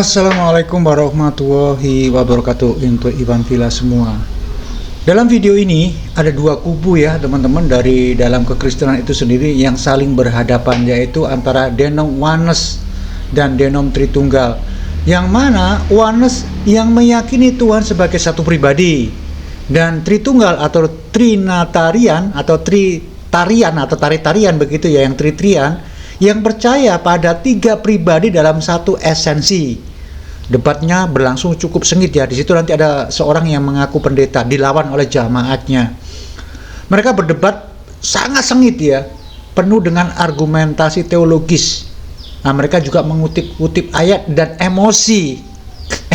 Assalamualaikum warahmatullahi wabarakatuh untuk Iwan Villa semua. Dalam video ini ada dua kubu ya teman-teman dari dalam kekristenan itu sendiri yang saling berhadapan, yaitu antara denom oneness dan denom Tritunggal, yang mana oneness yang meyakini Tuhan sebagai satu pribadi, dan Tritunggal atau Trinatarian atau Tritarian atau Taritarian begitu ya, yang Tritrian, yang percaya pada tiga pribadi dalam satu esensi. Debatnya berlangsung cukup sengit ya. Di situ nanti ada seorang yang mengaku pendeta dilawan oleh jamaatnya. Mereka berdebat sangat sengit ya, penuh dengan argumentasi teologis. Nah, mereka juga mengutip-utip ayat dan emosi.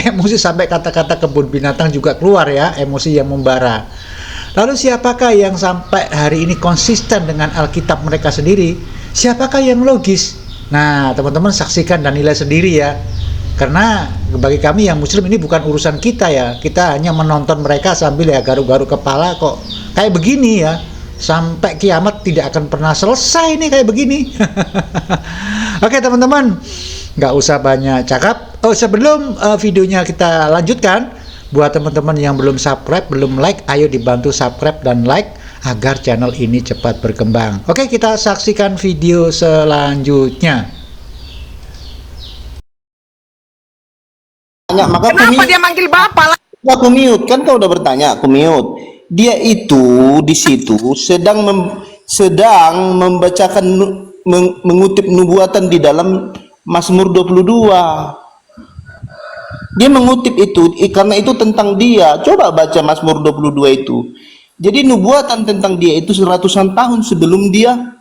Emosi sampai kata-kata kebun binatang juga keluar ya, emosi yang membara. Lalu siapakah yang sampai hari ini konsisten dengan Alkitab mereka sendiri? Siapakah yang logis? Nah, teman-teman saksikan dan nilai sendiri ya. Karena bagi kami yang muslim ini bukan urusan kita ya. Kita hanya menonton mereka sambil ya garuk-garuk kepala, kok kayak begini ya. Sampai kiamat tidak akan pernah selesai nih kayak begini. Oke teman-teman, nggak usah banyak cakap. Oh, sebelum videonya kita lanjutkan, buat teman-teman yang belum subscribe, belum like, ayo dibantu subscribe dan like agar channel ini cepat berkembang. Oke, kita saksikan video selanjutnya. Maka kenapa dia manggil bapak lah? Aku mute, kan kau udah bertanya, aku mute. Dia itu di situ sedang membacakan mengutip nubuatan di dalam Mazmur 22. Dia mengutip itu karena itu tentang dia. Coba baca Mazmur 22 itu. Jadi nubuatan tentang dia itu seratusan tahun sebelum dia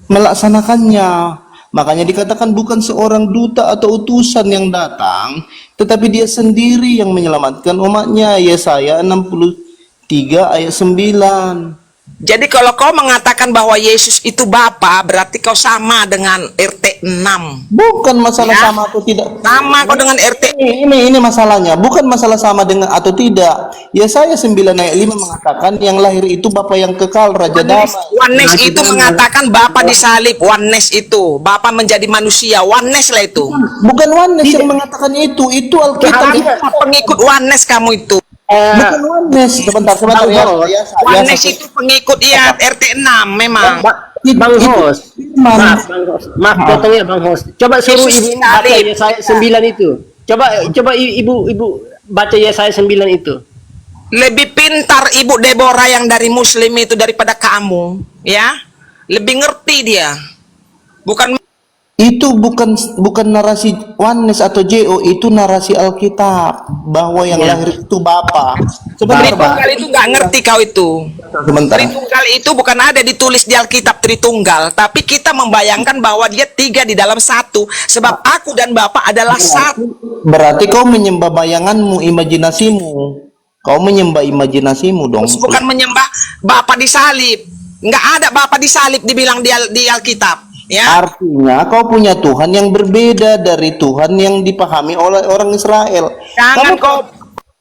melaksanakannya. Makanya dikatakan bukan seorang duta atau utusan yang datang, tetapi dia sendiri yang menyelamatkan umatnya. Yesaya 63 ayat 9. Jadi kalau kau mengatakan bahwa Yesus itu Bapa, berarti kau sama dengan RT 6. Bukan masalah ya? Sama atau tidak. Sama kau dengan RT. Ini masalahnya. Bukan masalah sama dengan atau tidak. Yesaya 9 ayat 5 mengatakan yang lahir itu Bapa yang kekal, Raja Damai. Oneness itu mengatakan Bapa disalib. Oneness itu Bapa menjadi manusia. Oneness lah itu. Bukan oneness yang mengatakan itu. Itu Alkitab. Pengikut oneness kamu itu. Bukan oneness. Sebentar ya. Oneness itu pengikut ya RT 6 memang. Bang Host, maaf potongnya Bang Host. Coba suruh ibu baca Yesaya 9 itu. Coba ibu baca Yesaya 9 itu. Lebih pintar Ibu Deborah yang dari Muslim itu daripada kamu, ya. Lebih ngerti dia. Itu bukan narasi oneness atau JO, itu narasi Alkitab bahwa yang lahir itu Bapa. Sebentar, Tritunggal itu nggak ngerti kau itu. Sebentar. Tritunggal itu bukan ada ditulis di Alkitab Tritunggal, tapi kita membayangkan bahwa dia tiga di dalam satu. Sebab aku dan Bapa adalah satu. Berarti kau menyembah bayanganmu, imajinasimu. Kau menyembah imajinasimu dong. Bukan menyembah Bapa disalib. Nggak ada Bapa disalib dibilang di Alkitab. Ya. Artinya kau punya Tuhan yang berbeda dari Tuhan yang dipahami oleh orang Israel.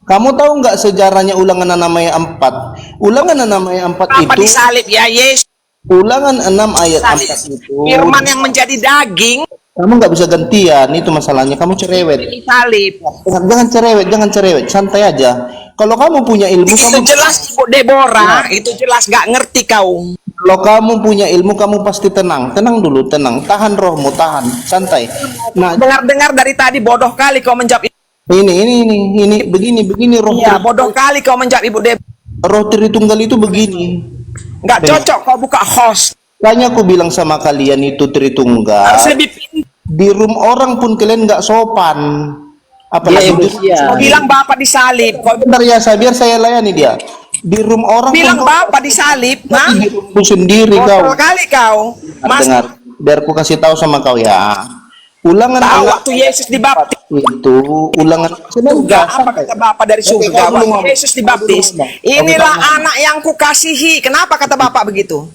Kamu tahu nggak sejarahnya Ulangan 6 ayat 4? Ulangan 6 ayat 4 Bapa itu disalib ya Yesus. Ulangan 6 ayat 4 itu Firman yang menjadi daging. Kamu nggak bisa gantian, itu masalahnya. Kamu cerewet. Disalib. Jangan cerewet, santai aja. Kalau kamu punya ilmu, itu jelas Ibu Deborah, itu jelas nggak ngerti kau. Kalau kamu punya ilmu, kamu pasti tenang. Tenang dulu, tenang. Tahan rohmu, tahan. Santai. Nah, dengar dari tadi bodoh kali kau menjawab. Ini begini roh. Iya, bodoh kali kau menjawab Ibu Deborah. Roh Tritunggal itu begini. Nggak cocok kau buka host. Makanya aku bilang sama kalian itu Tritunggal. Harus lebih pintar. Di room orang pun kalian nggak sopan. Apalagi Kau bilang Bapak disalib. Bentar ya, biar saya layani dia. Di room orang bilang Bapak disalib, nah? Di roomku sendiri kau. Kali kau. Mas, dengar, biar aku kasih tahu sama kau ya. Ulangan waktu Yesus dibaptis itu ulangan surga. Apa kata Bapak dari surga? Waktu Yesus dibaptis, inilah anak yang kukasihi. Kenapa kata Bapak begitu?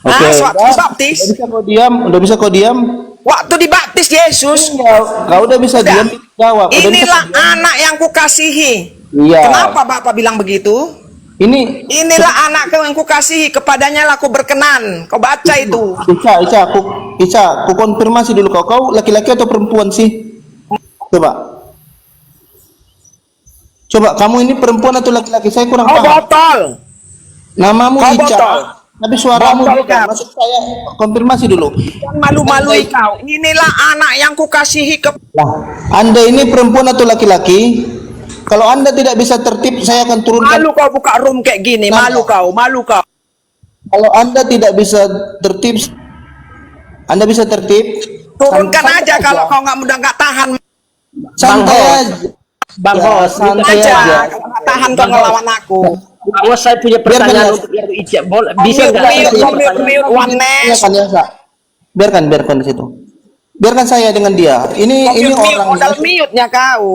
Waktu dibaptis. Udah bisa kau diam. Waktu dibaptis Yesus. Kau udah bisa diam, jawab. Inilah anak yang kukasihi. Iya. Kenapa Bapak bilang begitu? Inilah anakku yang kukasihi, kepadanya lah aku berkenan. Kau baca itu. Ica, aku konfirmasi dulu kau laki-laki atau perempuan sih? Coba. Coba kamu ini perempuan atau laki-laki? Saya kurang Kau paham. botol. Namamu Kau Ica, botol. tapi suaramu Botol, beda. Kak. Maksud saya konfirmasi dulu. Jangan malu-malui kau. Inilah anak yang kukasihi ke Nah, Anda ini perempuan atau laki-laki? Kalau Anda tidak bisa tertib, saya akan turunkan. malu kau buka room kayak gini. Malu kau, malu kau. Kalau Anda tidak bisa tertib, Anda bisa tertib. Turunkan santai aja kalau kau nggak tahan santai Bang aja. Bang Ya, Hos, santai aja. aja. Kalau nggak tahan kau ngelawan aku. Bang Hos, saya punya pertanyaan untuk Ibu Ica. Bisa nggak saya punya pertanyaan? Oneness. Biarkan ya, Sa. Biarkan di situ. Biarkan saya dengan dia. Ini orangnya. Modal mute-nya kau.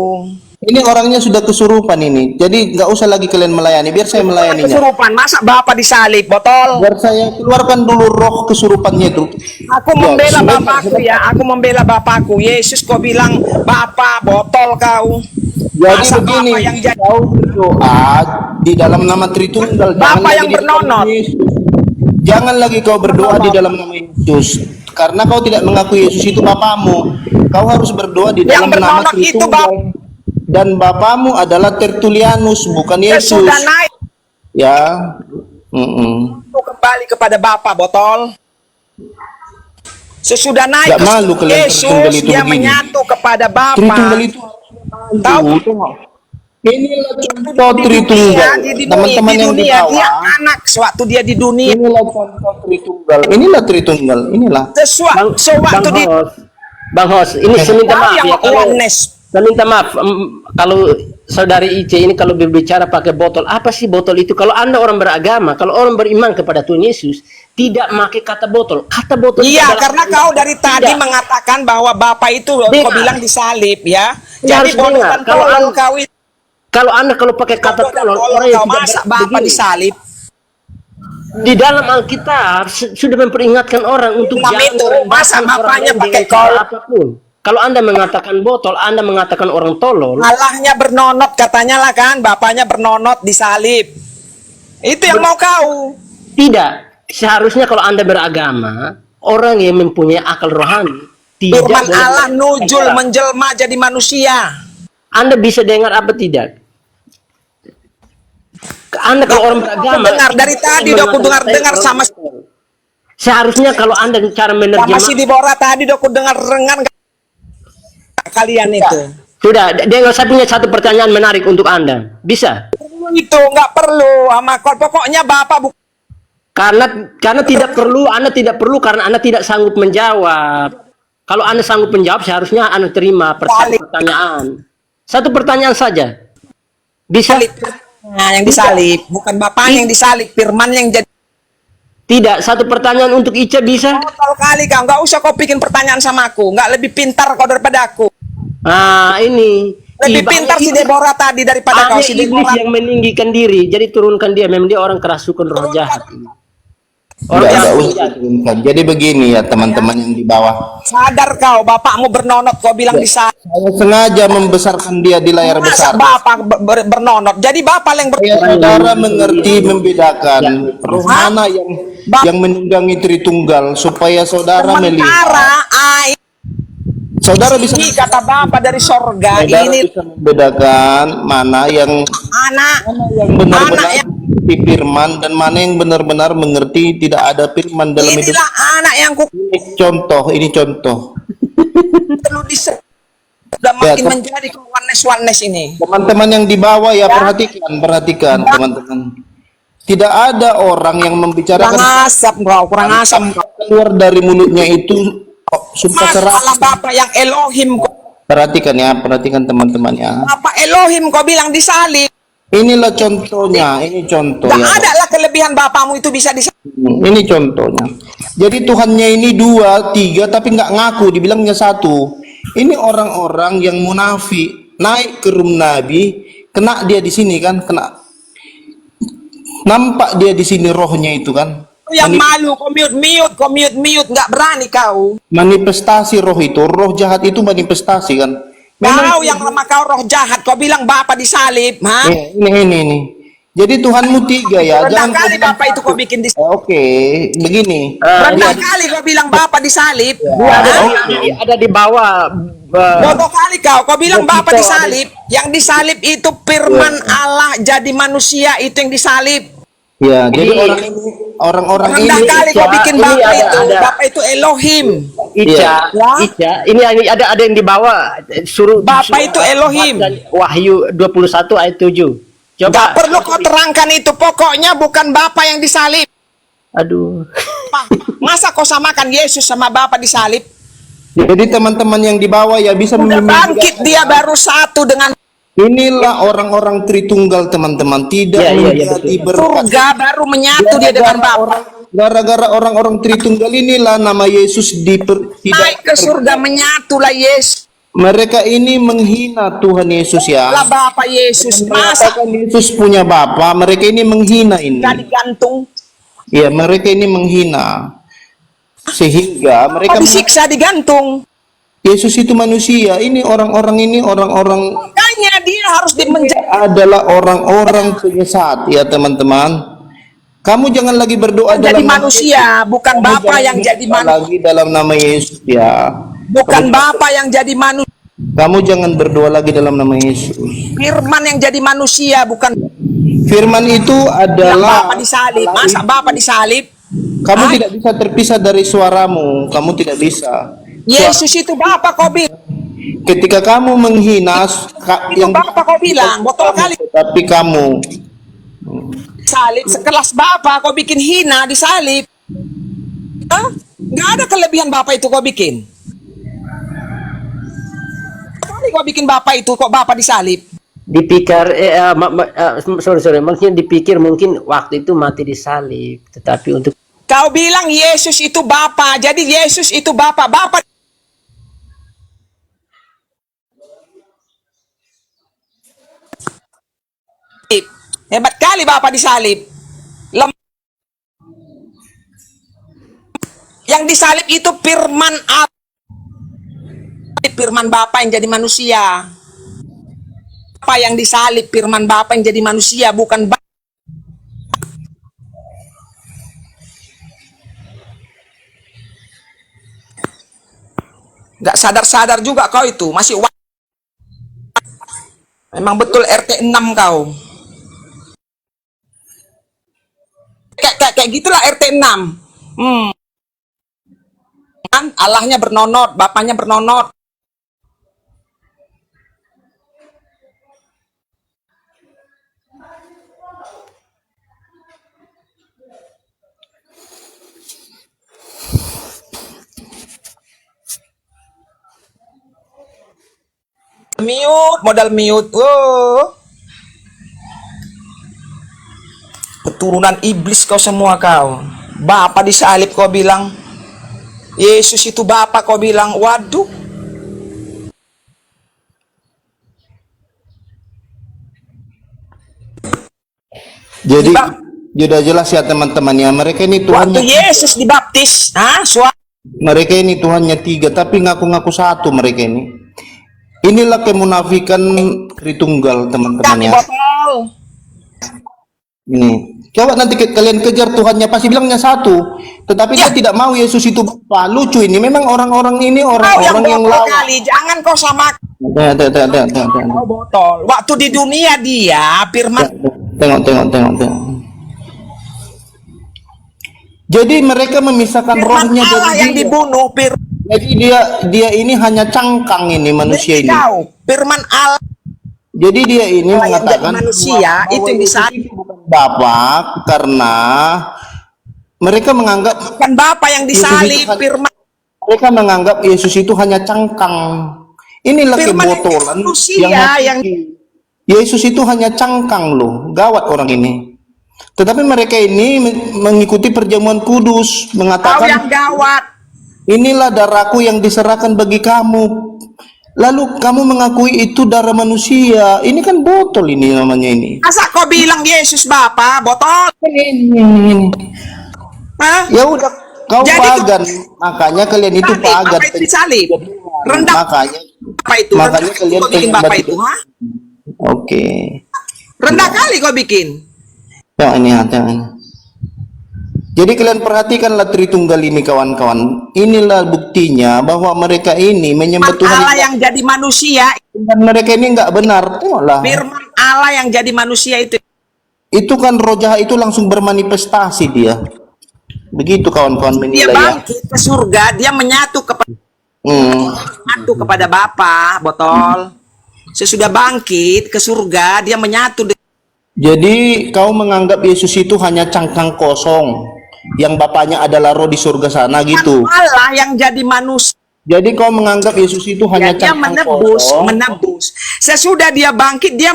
Ini orangnya sudah kesurupan ini. Jadi nggak usah lagi kalian melayani. Biar saya melayaninya. Kesurupan, masa bapak disalib, botol? Biar saya keluarkan dulu roh kesurupannya itu. Aku membela bapakku ya, aku membela bapakku. Yesus kau bilang bapak botol kau. Jadi Masa begini, bapak yang jadi kau berdoa di dalam nama Tritunggal. Bapak Jangan yang lagi di dalam bernonot. nama Yesus. Jangan lagi kau berdoa di dalam nama Yesus. Karena kau tidak mengaku Yesus itu bapamu. Kau harus berdoa di yang dalam nama bernonot itu Tritunggal. Dan bapamu adalah Tertullianus, bukan Yesus. sudah naik Ya. kembali kepada bapak botol. Sesudah naik Nggak ke malu kalian Tritunggal Yesus itu dia begini. menyatu kepada Tritunggal bapak. itu Tahu? inilah contoh Tritunggal. Teman-teman di yang di dunia dia bawah. anak sewaktu dia di dunia. Inilah contoh Tritunggal. Inilah Tritunggal. Inilah. Sewaktu di Bang Hos, ini saya minta Kau maaf yang ya kalau oneness. saya minta maaf kalau saudari Ice ini kalau berbicara pakai botol, apa sih botol itu? Kalau Anda orang beragama, kalau orang beriman kepada Tuhan Yesus, tidak pakai kata botol. Kata botol itu Iya, adalah- karena kau dari tadi Tidak. mengatakan bahwa bapak itu kau Dengar. bilang disalib ya. Ya, Jadi harus bodoh dengar. dan Kalau tolol Anda- kau itu. Kalau Anda kalau pakai kata Bodoh dan tolol, tolol orang yang kau. tidak Masa bapak begini. disalib? Di dalam Alkitab sudah memperingatkan orang untuk Imam itu, masa merendahkan bapaknya orang lain pakai dengan cara kol? apapun. Kalau Anda mengatakan botol, Anda mengatakan orang tolol. Malahnya bernonot katanya lah kan, bapaknya bernonot disalib. Itu yang mau kau. Tidak. Seharusnya kalau Anda beragama, orang yang mempunyai akal rohani tidak Firman boleh Allah mengatakan nujul orang. menjelma jadi manusia. Anda bisa dengar apa tidak? Anda kalau orang beragama dengar dari tadi udah aku dengar sama seharusnya kalau Anda cara sama menerjemah si Dibora tadi udah aku dengar rengan kalian itu. sudah, saya punya satu pertanyaan menarik untuk Anda. Bisa? Itu nggak perlu sama kol. Pokoknya bapak Karena tidak perlu, Anda tidak perlu karena Anda tidak sanggup menjawab. Kalau Anda sanggup menjawab, seharusnya Anda terima pertanyaan. Satu pertanyaan saja. Bisa? Nah, yang disalib, bukan bapaknya yang disalib, firman yang jadi. Tidak, satu pertanyaan untuk Ica bisa? Total kali kau, nggak usah kau bikin pertanyaan sama aku, nggak lebih pintar kau daripada aku. Nah, ini. Lebih pintar si Deborah tadi daripada kau. Hanya Si iblis Deborah yang meninggikan diri, jadi turunkan dia. Memang dia orang kerasukan roh jahat. Orang Nggak yang usah turunkan. Jadi begini ya teman-teman yang di bawah. sadar kau, bapakmu bernonot, kau bilang disalib. Saya sengaja membesarkan dia di layar Masa besar. bapak bernonot? Jadi bapak yang Supaya saudara mengerti membedakan roh mana yang menunggangi Tritunggal supaya saudara melihat. sementara Saudara bisa ini kata bapak dari sorga saudara ini bisa membedakan mana yang anak benar-benar anak yang mengerti firman dan mana yang benar-benar mengerti tidak ada firman dalam hidup. inilah anak yang ku Ini contoh. perlu sudah makin Ya, menjadi oneness ini. Teman-teman yang di bawah ya perhatikan teman-teman. Tidak ada orang yang Kurang membicarakan asap kau, kurang asam kau. keluar dari mulutnya itu sumpah keras. Masalah bapak yang Elohim kau. Perhatikan teman-teman ya. Bapak Elohim kau bilang disalib. Inilah contohnya, ini contoh Gak ya. ada lah kelebihan bapakmu itu bisa disalib. Ini contohnya. Jadi Tuhannya ini 2, 3 tapi nggak ngaku, dibilangnya 1. Ini orang-orang yang munafik naik ke room Nabi, kena dia di sini kan, kena. Nampak dia di sini rohnya itu kan. Yang malu, kau mute, nggak berani kau. Manifestasi roh itu, roh jahat itu manifestasi kan. Kau yang sama kau roh jahat, kau bilang bapak disalib, ha? Ini. Jadi Tuhanmu tiga ya. Rendah Jangan kali Bapak itu kau bikin di Oke, begini. rendah kali kau bilang Bapak disalib. Ada di bawah. Bodoh kali kau bilang Bapak disalib. Yang disalib itu firman Allah jadi manusia, itu yang disalib. Ya, jadi orang-orang ini Rendah kali kau bikin ini Bapak itu. ada. Bapak itu Elohim. Ica, Ya. Ica, ini ada yang di bawah, suruh Bapak itu Elohim. Wahyu 21 ayat 7. Gak Coba. perlu kau terangkan itu. Pokoknya bukan Bapak yang disalib. Aduh. Masa kau samakan Yesus sama Bapak disalib? Jadi teman-teman yang di bawah ya bisa Udah memilih. bangkit dia baru satu dengan Inilah orang-orang Tritunggal teman-teman, tidak Ya, ya, ya, menjadi betul. berkat. surga baru menyatu dia dengan Bapak. Gara-gara orang-orang Tritunggal inilah nama Yesus Naik ke surga menyatulah Yesus. Mereka ini menghina Tuhan Yesus ya. Lah Bapak Yesus. Masa Mengatakan Yesus punya bapa, mereka ini menghina ini. gak digantung? Ya, mereka ini menghina. Sehingga mereka Disiksa digantung. Yesus itu manusia. Ini orang-orang Makanya dia harus dimenjara. adalah orang-orang penyesat ya teman-teman. Kamu jangan lagi berdoa Jadi dalam nama manusia, bukan Yesus. Bapak Kamu yang jangan jadi berdoa manusia. lagi dalam nama Yesus ya. Bukan Bapak yang jadi manusia. Kamu jangan berdoa lagi dalam nama Yesus. Firman yang jadi manusia, bukan Firman itu adalah Bapak disalib. Masa Bapak disalib? kamu tidak bisa terpisah dari suaramu. Kamu tidak bisa. Yesus itu Bapak kau bilang. Ketika kamu menghina Itu Bapak kau bilang. Botol kali tapi kamu salib. Sekelas Bapak kau bikin hina disalib. Hah? Nggak ada kelebihan Bapak itu kau bikin. Kali kau bikin Bapak itu kok Bapak disalib. Dipikir sorry, maksudnya dipikir mungkin waktu itu mati disalib, tetapi untuk Kau bilang Yesus itu Bapa, jadi Yesus itu Bapa. Bapa hebat kali Bapa disalib. Yang disalib itu firman Allah. Firman Bapa yang jadi manusia. Apa yang disalib firman Bapa yang jadi manusia, bukan Bapa. Gak sadar-sadar juga kau itu, masih memang betul RT 6 kau. Kayak gitulah RT 6. Kan Allahnya bernonot, bapaknya bernonot. Mute, modal mute. Oh. Keturunan iblis kau semua kau. Bapa disalib kau bilang. Yesus itu Bapa kau bilang. Waduh. jadi sudah jelas ya teman-teman ya, mereka ini Waktu Tuhannya Yesus dibaptis, mereka ini Tuhannya 3 tapi ngaku-ngaku 1 mereka ini. Inilah kemunafikan Tritunggal teman-teman kami ya. botol. Ini coba nanti kalian kejar Tuhannya pasti bilangnya 1, tetapi dia tidak mau Yesus itu Bapa. Lucu ini, memang orang-orang ini Kau yang orang-orang yang botol lawan. kali, jangan kau sama Tengok, kau botol. Waktu di dunia dia firman tengok. Jadi mereka memisahkan rohnya Allah dari yang dia. dibunuh, Jadi dia ini hanya cangkang ini manusia ini. kau, firman Allah Jadi dia ini yang jadi mengatakan manusia bahwa itu yang Yesus disalib. itu bukan Bapa karena mereka menganggap Bukan Bapa yang disalib, firman mereka menganggap Yesus itu hanya cangkang. Inilah Firman kebotolan manusia yang Yesus itu hanya cangkang loh, gawat orang ini. Tetapi mereka ini mengikuti perjamuan kudus, kau mengatakan yang gawat. inilah darahku yang diserahkan bagi kamu. Lalu kamu mengakui itu darah manusia. Ini kan botol ini namanya ini. Masa kau bilang Yesus Bapa, botol? Ini. Hah? Ya udah, kau Jadi pagan. Makanya kalian itu Salib, pagan. apa itu disalib? Rendah Makanya apa itu? Makanya Rendah kalian kau bikin pengen Bapak batu- itu, ha? Oke. Rendah kali kau bikin. Tengok ini, tengok ini. Jadi kalian perhatikanlah Tritunggal ini kawan-kawan. Inilah buktinya bahwa mereka ini menyembah Tuhan Allah yang jadi manusia, dan mereka ini nggak benar. Tengoklah. firman Allah yang jadi manusia itu. Itu kan roh jahat itu langsung bermanifestasi dia. Begitu kawan-kawan Dia menilai ya. bangkit ke surga, dia menyatu kepada Bapa, botol. Sesudah bangkit ke surga, dia menyatu. Jadi kau menganggap Yesus itu hanya cangkang kosong yang bapaknya adalah roh di surga sana gitu. Allah yang jadi manusia. Jadi kau menganggap Yesus itu hanya Dia cangkang menebus. Sesudah dia bangkit, dia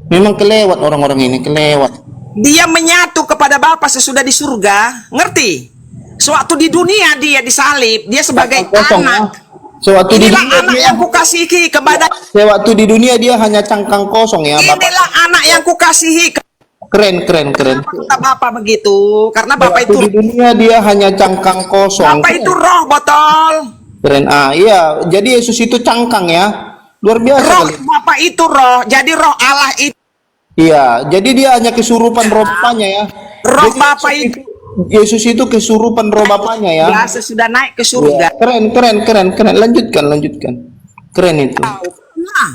Memang kelewat orang-orang ini, kelewat. dia menyatu kepada Bapa sesudah di surga. Ngerti? Sewaktu di dunia dia disalib, dia sebagai Kosong, anak. ya. Sewaktu di Inilah dunia anak dia, yang kukasihi kepada. sewaktu di dunia dia hanya cangkang kosong ya, Bapak. Inilah anak yang kukasihi. Keren. Kata Bapak begitu, karena Bapak Sewaktu itu di dunia dia hanya cangkang kosong. Bapak itu roh, botol. Keren. Iya, jadi Yesus itu cangkang ya. Luar biasa Roh kali. Bapak itu roh. Jadi roh Allah itu. Iya, jadi dia hanya kesurupan roh bapaknya ya. Roh Jadi Bapak itu. Yesus itu kesurupan roh bapaknya ya. Ya, sesudah naik ke Iya, surga. keren. Lanjutkan. Keren itu. Nah,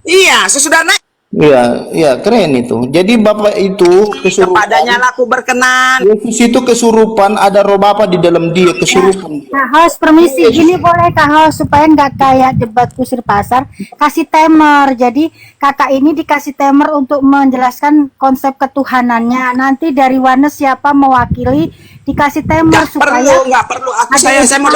iya, sesudah naik. Iya, keren itu. Jadi Bapak itu kesurupan. Kepadanya laku berkenan. Yesus itu kesurupan, ada roh Bapa di dalam dia, kesurupan. Kak Hos, permisi, gini boleh Kak Hos, supaya nggak kayak debat kusir pasar, kasih timer. Jadi kakak ini dikasih timer untuk menjelaskan konsep ketuhanannya. Nanti dari Wanes siapa mewakili, dikasih timer supaya Nggak perlu. Aku ada saya mau.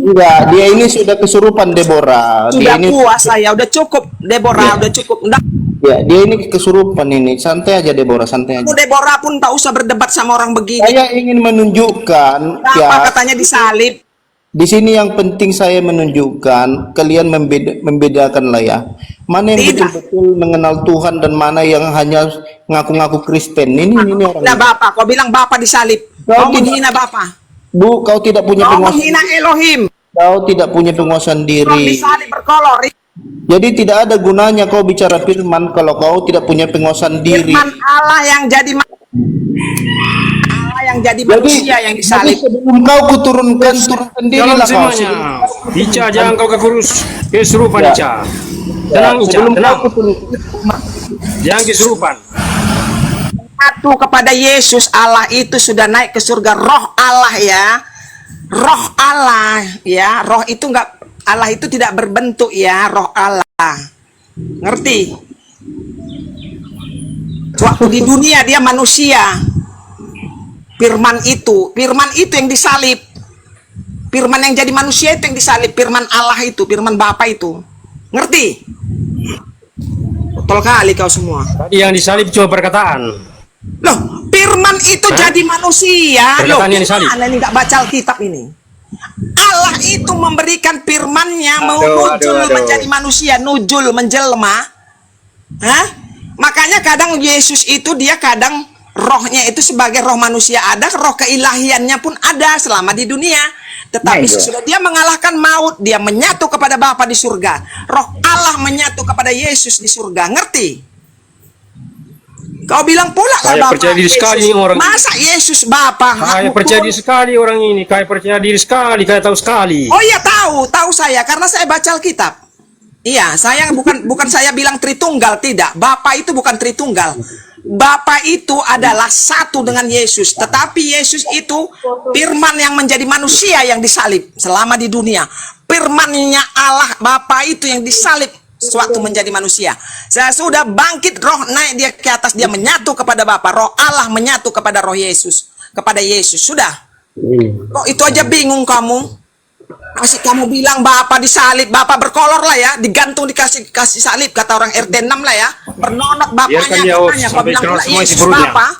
Enggak, dia ini sudah kesurupan Deborah. Sudah Dia ini puas saya, udah cukup. Deborah, udah cukup. Udah. ya, dia ini kesurupan ini. Santai aja Deborah, santai aja. Deborah pun tak usah berdebat sama orang begini. Saya ingin menunjukkan Apa ya, katanya disalib? di sini yang penting saya menunjukkan kalian membedakanlah ya. Mana yang Tidak. betul-betul mengenal Tuhan dan mana yang hanya ngaku-ngaku Kristen. Ini orang. Nah, Bapak, kau bilang Bapak disalib. Kau Kau tidak- menghina Bapak. Bu, kau tidak punya Kau penguasaan. menghina Elohim. Kau tidak punya penguasaan Kau diri. disalib berkolor. Jadi tidak ada gunanya kau bicara firman kalau kau tidak punya penguasaan diri. Firman Allah yang jadi manusia yang disalib. Jadi sebelum kau turunkan Dalam dirilah kau. semuanya, Ica jangan kau kesurupan Ya. Ica. Tenang Ica, Sebelum tenang. kau turun. Jangan kesurupan. Satu kepada Yesus, Allah itu sudah naik ke surga. Roh Allah ya, roh Allah ya, roh itu enggak, Allah itu tidak berbentuk ya, roh Allah. Ngerti? Waktu di dunia dia manusia. Firman itu yang disalib. Firman yang jadi manusia itu yang disalib. Firman Allah itu, firman Bapa itu. Ngerti? Betul kali kau semua. Tadi yang disalib cuma perkataan. Loh, firman itu jadi manusia. Loh, Perkataan yang disalib. gimana ini nggak baca Alkitab ini? Allah itu memberikan firman-Nya nujul menjadi manusia, nujul menjelma. Hah? Makanya kadang Yesus itu dia kadang rohnya itu sebagai roh manusia ada, roh keilahiannya pun ada selama di dunia. Tetapi sesudah dia mengalahkan maut, dia menyatu kepada Bapa di surga. Roh Allah menyatu kepada Yesus di surga. Ngerti? Kau bilang pula lah Saya Bapak percaya diri Yesus. sekali ini orang. Masa Yesus Bapa? Kaya percaya diri sekali orang ini. Kaya percaya diri sekali. Kaya tahu sekali. Oh iya tahu saya karena saya baca Alkitab. Iya, saya bukan saya bilang Tritunggal, tidak. Bapa itu bukan Tritunggal. Bapa itu adalah satu dengan Yesus, tetapi Yesus itu firman yang menjadi manusia yang disalib selama di dunia. Firman-Nya Allah Bapa itu yang disalib sewaktu menjadi manusia. Saya sudah bangkit, roh naik dia ke atas, dia menyatu kepada Bapa. Roh Allah menyatu kepada roh Yesus, kepada Yesus. Sudah. Kok itu aja bingung kamu? Masih kamu bilang Bapak disalib, Bapak berkolor lah ya, digantung dikasih salib, kata orang RT 6 lah ya. Bernonot bapaknya, Biarkan dia katanya. Kau sampai bilang keluar pula semua isi Yesus perutnya. Bapak.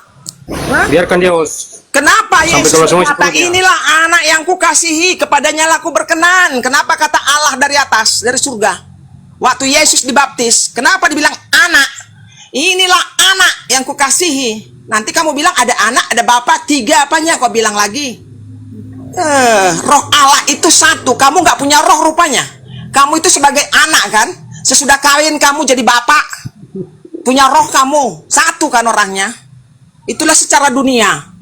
Hah? Biarkan dia host. Kenapa Sampai Yesus keluar semua isi berkata, perutnya. inilah anak yang kukasihi, kepadanya lah ku berkenan. Kenapa kata Allah dari atas, dari surga? Waktu Yesus dibaptis, kenapa dibilang anak? Inilah anak yang kukasihi. Nanti kamu bilang ada anak, ada bapak, tiga apanya kau bilang lagi? Roh Allah itu satu. Kamu nggak punya roh rupanya. Kamu itu sebagai anak kan? Sesudah kawin kamu jadi bapak. punya roh kamu, satu kan orangnya. Itulah secara dunia.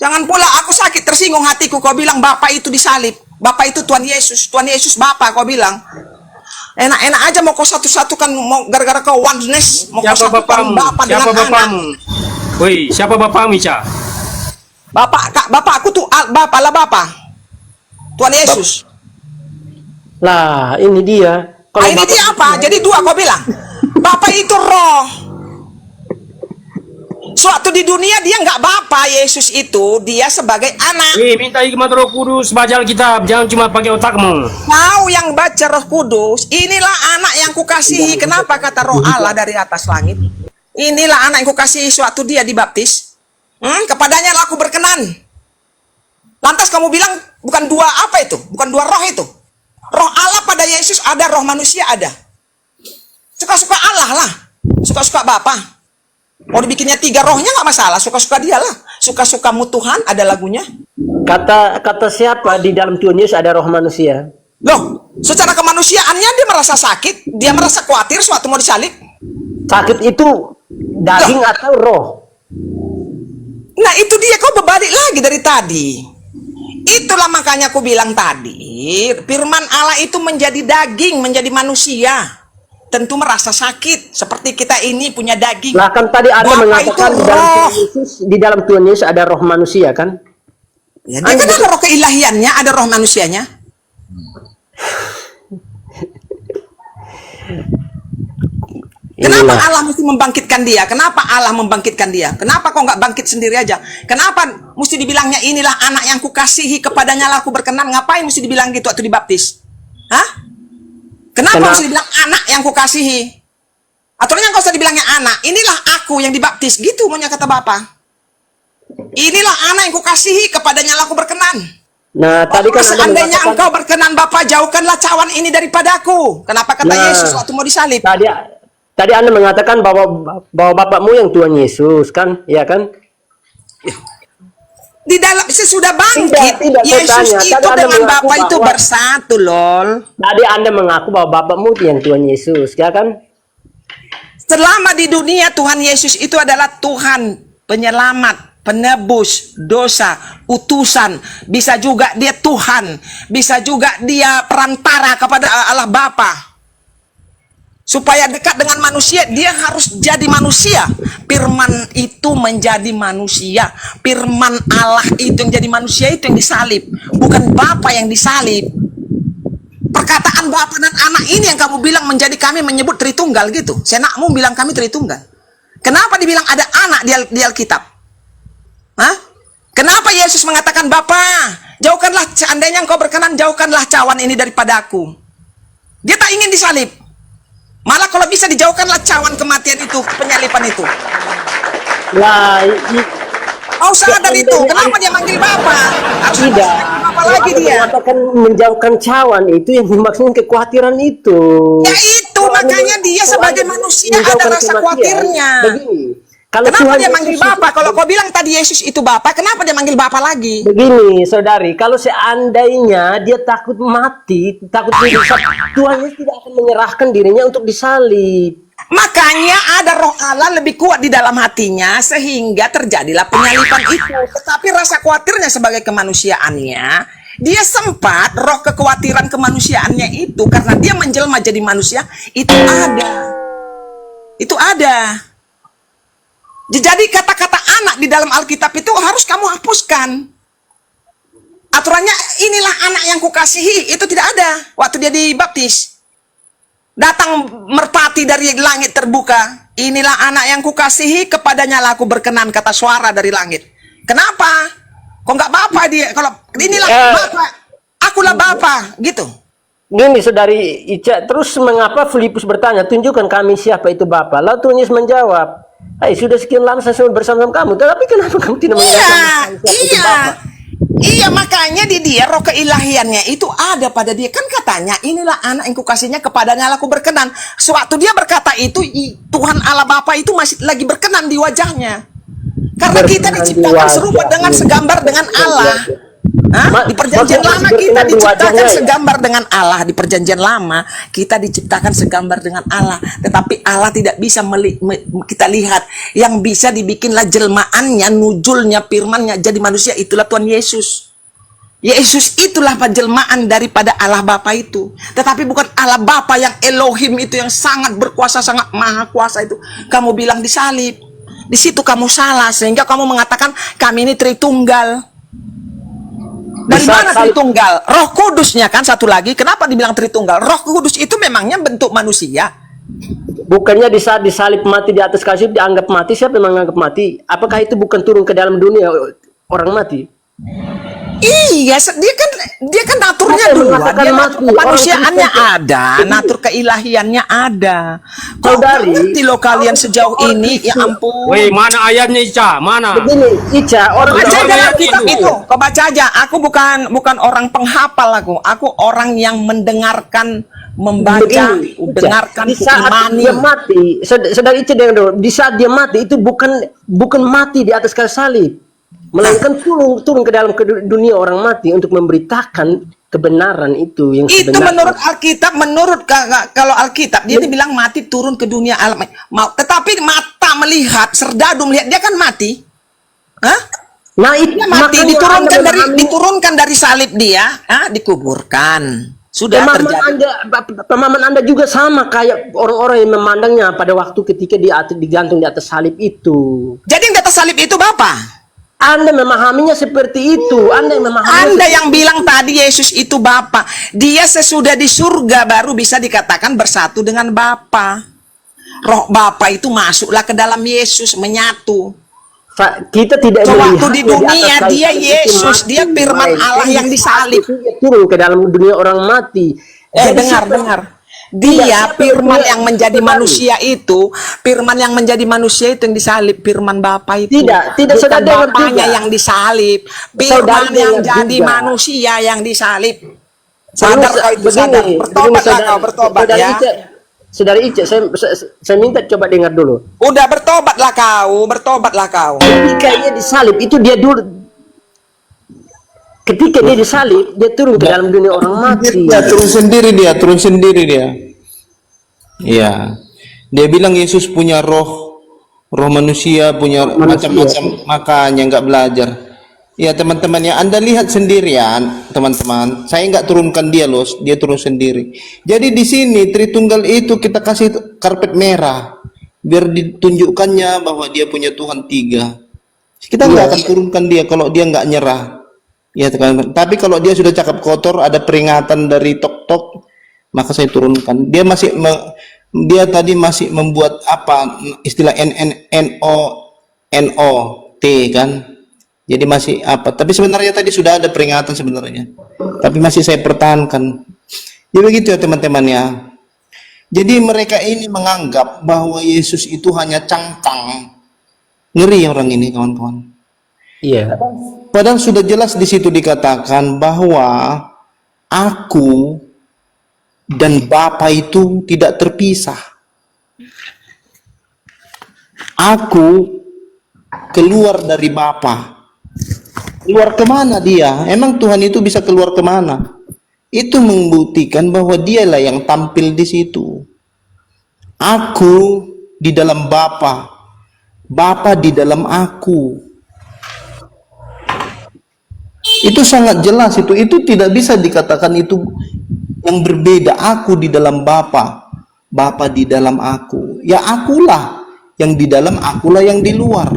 Jangan pula aku sakit tersinggung hatiku kau bilang Bapa itu disalib. Bapa itu Tuhan Yesus Bapa kau bilang. Enak-enak aja mau kau satu-satukan, mau gara-gara kau oneness, mau kau Siapa satukan bapamu? Bapa dengan Siapa anak. bapamu? Woi, siapa bapamu, Ica? Bapak aku tuh Bapa lah Bapa. Tuhan Yesus. Lah, ini dia. Nah, ini dia apa? Jadi dua kau bilang. Bapa itu roh. Suatu di dunia dia nggak Bapa, Yesus itu dia sebagai anak. Minta hikmat Roh Kudus, baca Alkitab, jangan cuma pakai otakmu. Kau yang baca Roh Kudus, inilah anak yang kukasihi. Kenapa kata Roh Allah dari atas langit? Inilah anak yang kukasihi suatu dia dibaptis. Kepadanya lah aku berkenan. Lantas kamu bilang bukan dua apa itu? Bukan dua roh itu. Roh Allah pada Yesus ada, roh manusia ada. Suka-suka Allah lah, suka-suka Bapa. Mau dibikinnya 3 rohnya nggak masalah, suka-suka dia lah. Suka-sukamu Tuhan ada lagunya. Kata siapa di dalam Tuhan Yesus ada roh manusia? Loh, secara kemanusiaannya dia merasa sakit, dia merasa khawatir suatu mau disalib. Sakit itu daging atau roh? Nah itu dia, kau berbalik lagi dari tadi. Itulah makanya aku bilang tadi, firman Allah itu menjadi daging, menjadi manusia. Tentu merasa sakit, seperti kita ini punya daging. Lah kan tadi Anda Bapa mengatakan itu di dalam roh. Tuhan Yesus, di dalam Tuhan Yesus ada roh manusia kan? Ya, dia kan ada roh keilahiannya, ada roh manusianya. Kenapa Allah mesti membangkitkan dia? Kenapa Allah membangkitkan dia? Kenapa kau nggak bangkit sendiri aja? Kenapa mesti dibilangnya inilah anak yang kukasihi, kepadanya lah aku berkenan? Ngapain mesti dibilang gitu waktu dibaptis? Hah? Kenapa mesti dibilang anak yang kukasihi? Aturannya nggak usah dibilangnya anak. Inilah aku yang dibaptis. Gitu maunya kata Bapa. Inilah anak yang kukasihi, kepadanya lah aku berkenan. Nah, tadi kan Seandainya engkau berkenan Bapa, jauhkanlah cawan ini daripadaku. Kenapa kata Yesus waktu mau disalib? Tadi Anda mengatakan bahwa bapakmu yang Tuhan Yesus kan, ya kan? Di dalam sesudah bangkit, Tidak, Yesus tanya. itu Tadi dengan Anda Bapa mengaku itu bahwa- bersatu, lol. Tadi Anda mengaku bahwa bapakmu yang Tuhan Yesus, ya kan? Selama di dunia Tuhan Yesus itu adalah Tuhan penyelamat, penebus dosa, utusan. Bisa juga dia Tuhan, bisa juga dia perantara kepada Allah Bapa. Supaya dekat dengan manusia, dia harus jadi manusia. Firman itu menjadi manusia. Firman Allah itu yang jadi manusia, itu yang disalib. Bukan Bapa yang disalib. Perkataan Bapa dan Anak ini yang kamu bilang menjadi kami menyebut Tritunggal gitu. Senakmu bilang kami Tritunggal. Kenapa dibilang ada anak di Alkitab? Hah? Kenapa Yesus mengatakan, Bapa, jauhkanlah, seandainya engkau berkenan, jauhkanlah cawan ini daripada aku. Dia tak ingin disalib. Malah kalau bisa dijauhkanlah cawan kematian itu, penyalipan itu. Lah, Mau sadar itu, kenapa dia manggil Bapa? Harus tidak. Bapa lagi Anda dia. mengatakan menjauhkan cawan itu yang dimaksudkan kekhawatiran itu. Ya itu, makanya dia sebagai manusia ada Menjauhkan rasa kematian. khawatirnya. Begini, kalau Kenapa Tuhan dia manggil Yesus Bapa? Kalau kau bilang tadi Yesus itu Bapa, kenapa dia manggil Bapa lagi? Begini, saudari, kalau seandainya dia takut mati, takut dihisap, Tuhan Yesus tidak akan menyerahkan dirinya untuk disalib. Makanya ada roh Allah lebih kuat di dalam hatinya sehingga terjadilah penyalipan itu. Tetapi rasa khawatirnya sebagai kemanusiaannya, dia sempat roh kekhawatiran kemanusiaannya itu karena dia menjelma jadi manusia, itu ada. Itu ada. Jadi kata-kata anak di dalam Alkitab itu harus kamu hapuskan. Aturannya inilah anak yang kukasihi, itu tidak ada waktu dia dibaptis. Datang merpati dari langit terbuka. Inilah anak yang kukasihi, kepadanya lah aku berkenan, kata suara dari langit. Kenapa? Kok nggak Bapa dia? Kalau inilah Bapa, akulah Bapa, gitu. Gini, saudari Ica, terus mengapa Filipus bertanya, tunjukkan kami siapa itu Bapa? Lalu Tuhan Yesus menjawab, sudah sekian lama saya bersama kamu, tapi kenapa kamu tidak menjelaskan siapa itu Bapa? Iya, makanya di dia roh keilahiannya itu ada pada dia. Kan katanya, inilah anak yang kukasihnya, kepadanya aku berkenan. Sewaktu dia berkata itu, Tuhan Allah Bapa itu masih lagi berkenan di wajahnya. Karena kita Berkenan diciptakan di serupa wajah. dengan segambar dengan Allah. Hah? Di perjanjian Maksudnya lama masih kita berkenan di diciptakan wajahnya, ya? segambar dengan Allah. Di perjanjian lama kita diciptakan segambar dengan Allah. Tetapi Allah tidak bisa kita lihat. Yang bisa dibikinlah jelmaannya, nujulnya, firmannya jadi manusia, itulah Tuhan Yesus. Yesus itulah penjelmaan daripada Allah Bapa itu. Tetapi bukan Allah Bapa yang Elohim itu, yang sangat berkuasa, sangat maha kuasa itu. Kamu bilang disalib. Di situ kamu salah, sehingga kamu mengatakan kami ini Tritunggal. Dari mana Tritunggal? Roh Kudusnya kan satu lagi. Kenapa dibilang Tritunggal? Roh Kudus itu memangnya bentuk manusia. Bukannya di saat disalib mati di atas kayu dianggap mati, siapa yang menganggap mati? Apakah itu bukan turun ke dalam dunia orang mati? Iya, dia kan naturnya duluan. Dia natur kemanusiaannya ada, natur keilahiannya ada. Kau ngerti lo kalian sejauh ini, ya ampun. Woi, mana ayatnya Ica? Mana? Begini, Ica, orang Baca aja Orang dalam ayat kitab itu. itu. Kau baca aja. Aku bukan orang penghafal aku. Aku orang yang mendengarkan, membaca, Begini, Ica, dengarkan, di saat imani. dia mati, saudara Ica dengar dulu, di saat dia mati itu bukan mati di atas kayu salib, melainkan turun ke dalam dunia orang mati untuk memberitakan kebenaran itu yang Itu sebenarnya. menurut Alkitab, kalau Alkitab dia bilang mati turun ke dunia alam. Tetapi mata melihat, serdadu melihat, dia kan mati. Hah? Nah, itu Dia mati, makanya diturunkan dari salib dia, dikuburkan. Sudah terjadi. Pemahaman Anda juga sama kayak orang-orang yang memandangnya pada waktu ketika dia digantung di atas salib itu. Jadi di atas salib itu Bapak. Anda memahaminya seperti itu. Anda yang bilang tadi Yesus itu Bapa. Dia sesudah di surga baru bisa dikatakan bersatu dengan Bapa. Roh Bapa itu masuklah ke dalam Yesus, menyatu. Kita tidak Waktu melihat di dunia atas dia kayu Yesus, itu dia mati. firman Allah yang disalib. Dia turun ke dalam dunia orang mati. Jadi Dengar. Dia firman yang menjadi saudari. manusia itu, firman yang menjadi manusia itu yang disalib, firman Bapa itu. Tidak Bukan saudara dengar Bapaknya juga. yang disalib, firman Saudari yang dengar jadi juga. manusia yang disalib. Sadar kau itu, Begini, sadar. Bertobatlah saudara- kau, bertobat saudara ya. Ica, saudara Ica, saya minta coba dengar dulu. Udah bertobatlah kau. Ketika dia disalib itu dia dulu. Ketika dia disalib, dia turun ke dalam dunia orang mati. Dia turun sendiri dia. Iya. Dia bilang Yesus punya roh manusia, punya macam-macam, makanya nggak belajar. Ya teman-teman ya, Anda lihat sendirian, teman-teman. Saya nggak turunkan dia loh, dia turun sendiri. Jadi di sini Tritunggal itu kita kasih karpet merah, biar ditunjukkannya bahwa dia punya Tuhan tiga. Kita nggak akan turunkan dia kalau dia nggak nyerah. Ya teman-teman. Tapi kalau dia sudah cakap kotor, ada peringatan dari tok-tok, maka saya turunkan. Dia tadi masih membuat apa istilah NOT kan. Jadi masih apa? Tapi sebenarnya tadi sudah ada peringatan sebenarnya. Tapi masih saya pertahankan. Jadi begitu ya teman-teman ya. Jadi mereka ini menganggap bahwa Yesus itu hanya cangkang. Ngeri orang ini kawan-kawan. Iya. Padahal sudah jelas di situ dikatakan bahwa aku dan Bapa itu tidak terpisah. Aku keluar dari Bapa. Keluar kemana dia? Emang Tuhan itu bisa keluar kemana? Itu membuktikan bahwa dialah yang tampil di situ. Aku di dalam Bapa, Bapa di dalam aku. Itu sangat jelas itu tidak bisa dikatakan itu yang berbeda. Aku di dalam Bapa, Bapa di dalam aku. Ya akulah yang di dalam, akulah yang di luar.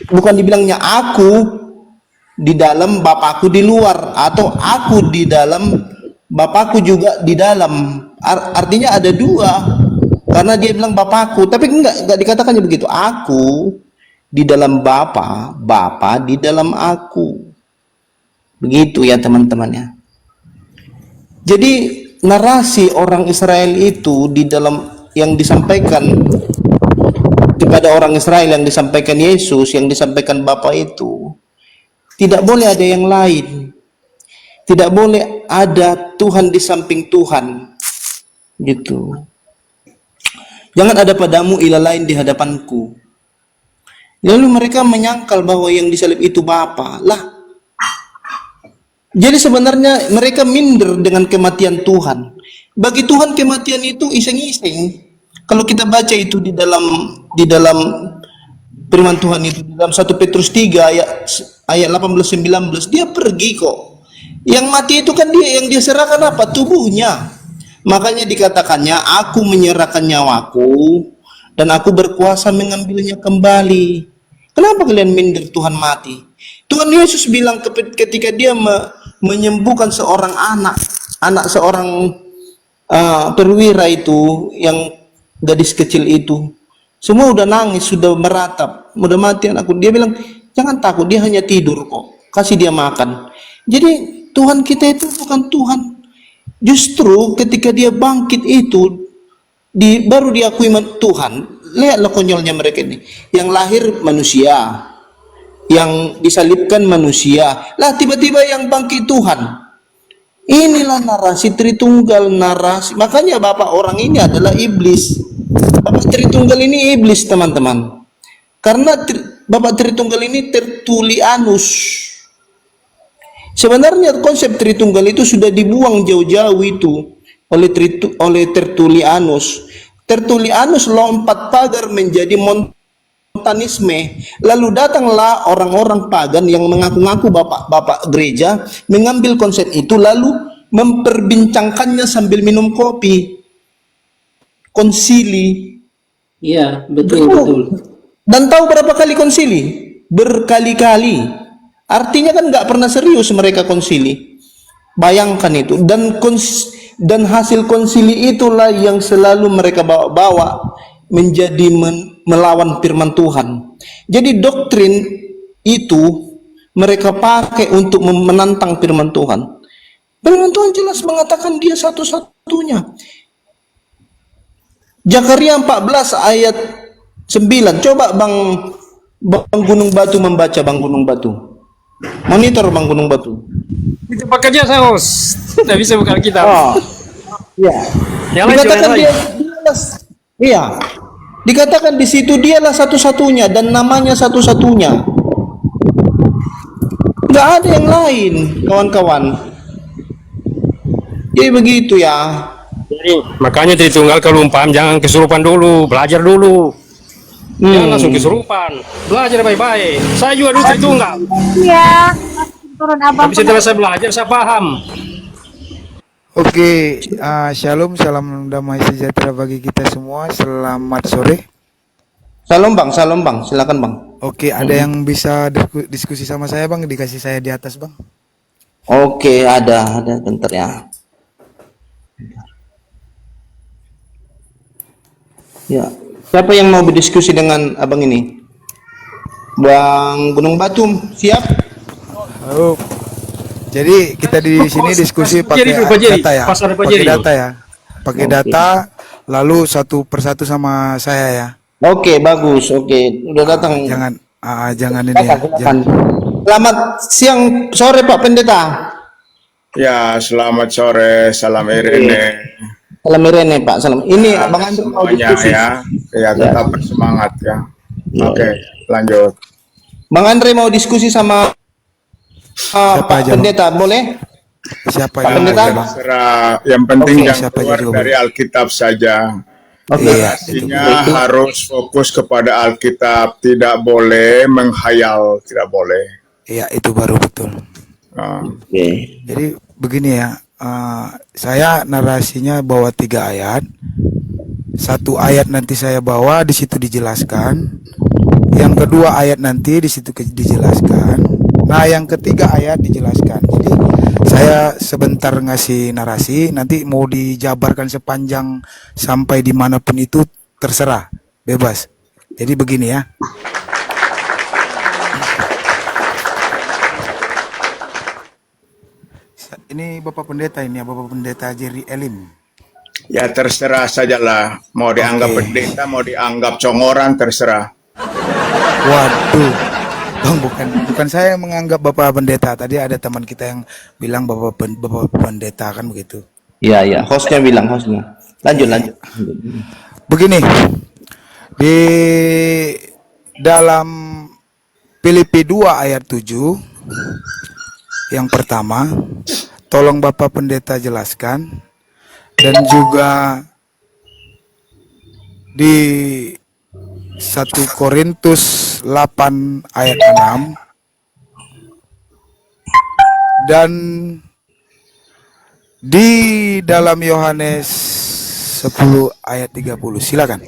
Bukan dibilangnya aku di dalam, Bapakku di luar, atau aku di dalam, Bapakku juga di dalam. Artinya ada dua. Karena dia bilang Bapakku, tapi enggak dikatakannya begitu. Aku di dalam Bapa, Bapa di dalam aku. Begitu ya teman-teman ya. Jadi narasi orang Israel itu di dalam yang disampaikan kepada orang Israel, yang disampaikan Yesus, yang disampaikan Bapa itu tidak boleh ada yang lain. Tidak boleh ada Tuhan di samping Tuhan. Gitu. Jangan ada padamu ilah lain di hadapanku. Lalu mereka menyangkal bahwa yang disalib itu Bapa. Lah, Jadi sebenarnya mereka minder dengan kematian Tuhan. Bagi Tuhan kematian itu iseng-iseng. Kalau kita baca itu di dalam firman Tuhan itu di dalam 1 Petrus 3 ayat 18-19, dia pergi kok. Yang mati itu kan dia yang dia serahkan apa? Tubuhnya. Makanya dikatakannya, aku menyerahkan nyawaku dan aku berkuasa mengambilnya kembali. Kenapa kalian minder Tuhan mati? Tuhan Yesus bilang ketika dia menyembuhkan seorang anak seorang perwira itu, yang gadis kecil itu, semua udah nangis, sudah meratap, udah mati anakku. Dia bilang, jangan takut, dia hanya tidur kok, kasih dia makan. Jadi Tuhan kita itu bukan Tuhan. Justru ketika dia bangkit itu baru diakui Tuhan. Lihatlah konyolnya mereka ini. Yang lahir manusia, yang disalibkan manusia, lah tiba-tiba yang bangkit Tuhan. Inilah narasi Tritunggal, narasi. Makanya bapak orang ini adalah iblis. Bapak Tritunggal ini iblis, teman-teman. Karena bapak Tritunggal ini Tertulianus. Sebenarnya konsep Tritunggal itu sudah dibuang jauh-jauh itu oleh Tertulianus. Tertulianus lompat pagar menjadi Montanisme. Lalu datanglah orang-orang pagan yang mengaku-ngaku bapak-bapak gereja, mengambil konsep itu lalu memperbincangkannya sambil minum kopi. Konsili. Iya, betul. Dan tahu berapa kali konsili? Berkali-kali. Artinya kan nggak pernah serius mereka konsili. Bayangkan itu. Dan hasil konsili itulah yang selalu mereka bawa menjadi melawan firman Tuhan. Jadi doktrin itu mereka pakai untuk menantang firman Tuhan. Firman Tuhan jelas mengatakan dia satu-satunya. Zakaria 14 ayat 9. Coba Bang Gunung Batu membaca, Bang Gunung Batu. Monitor Bang Gunung Batu. Di tempat kerja saya, Bos. Tidak bisa buka kitab. Oh. Iya. Yang lain Dikatakan lain. iya. Dikatakan di situ dialah satu-satunya dan namanya satu-satunya. Enggak ada yang lain, kawan-kawan. Jadi begitu ya. Jadi, makanya Tritunggal kalau paham jangan kesurupan dulu, belajar dulu. Jangan langsung kesurupan. Belajar baik-baik. Saya juga dulu Tritunggal. Iya, turun abang. Tapi setelah saya belajar, saya paham. Oke, shalom, salam damai sejahtera bagi kita semua. Selamat sore. Salam Bang, silakan Bang. Oke, ada yang bisa diskusi sama saya Bang? Dikasih saya di atas Bang. Oke, ada bentar ya. Ya, siapa yang mau berdiskusi dengan abang ini? Bang Gunung Batu, siap? Oh, jadi kita di sini diskusi pakai data ya, pakai data ya, pakai data, lalu satu persatu sama saya ya. Oke, bagus. Oke, udah datang. Jangan ini ya. Selamat sore Pak Pendeta. Ya, selamat sore, salam Irene. Salam Irene Pak, salam. Ini Ya, Bang Andri mau semuanya diskusi. ya tetap bersemangat ya. Oke, lanjut. Bang Andre mau diskusi sama Siapa Pak aja, Bang? Pendeta, boleh? Siapa Pak yang Pendeta? Bang? Serah, yang penting Oke, jangan siapa keluar aja juga dari Alkitab saja. Oke. Iya, Artinya harus fokus kepada Alkitab, tidak boleh menghayal, tidak boleh. Iya, itu baru betul. Nah, Oke. Jadi begini ya, saya narasinya bawa 3 ayat. 1 ayat nanti saya bawa, di situ dijelaskan. Yang kedua ayat nanti di situ dijelaskan. Nah, yang ketiga ayat dijelaskan. Jadi saya sebentar ngasih narasi, nanti mau dijabarkan sepanjang sampai dimanapun itu terserah, bebas. Jadi begini ya. Ini Bapak Pendeta ini ya, Bapak Pendeta Jerry Elim. ya terserah sajalah. Mau dianggap Oke. pendeta, mau dianggap congoran, terserah. Waduh, Bang, bukan saya yang menganggap Bapak Pendeta. Tadi ada teman kita yang bilang Bapak Pendeta kan begitu. Iya. Hostnya. Lanjut. Begini, di dalam Filipi 2 ayat 7 Yang pertama, tolong Bapak Pendeta jelaskan, dan juga di 1 Korintus 8 ayat 6 dan di dalam Yohanes 10 ayat 30. Silakan.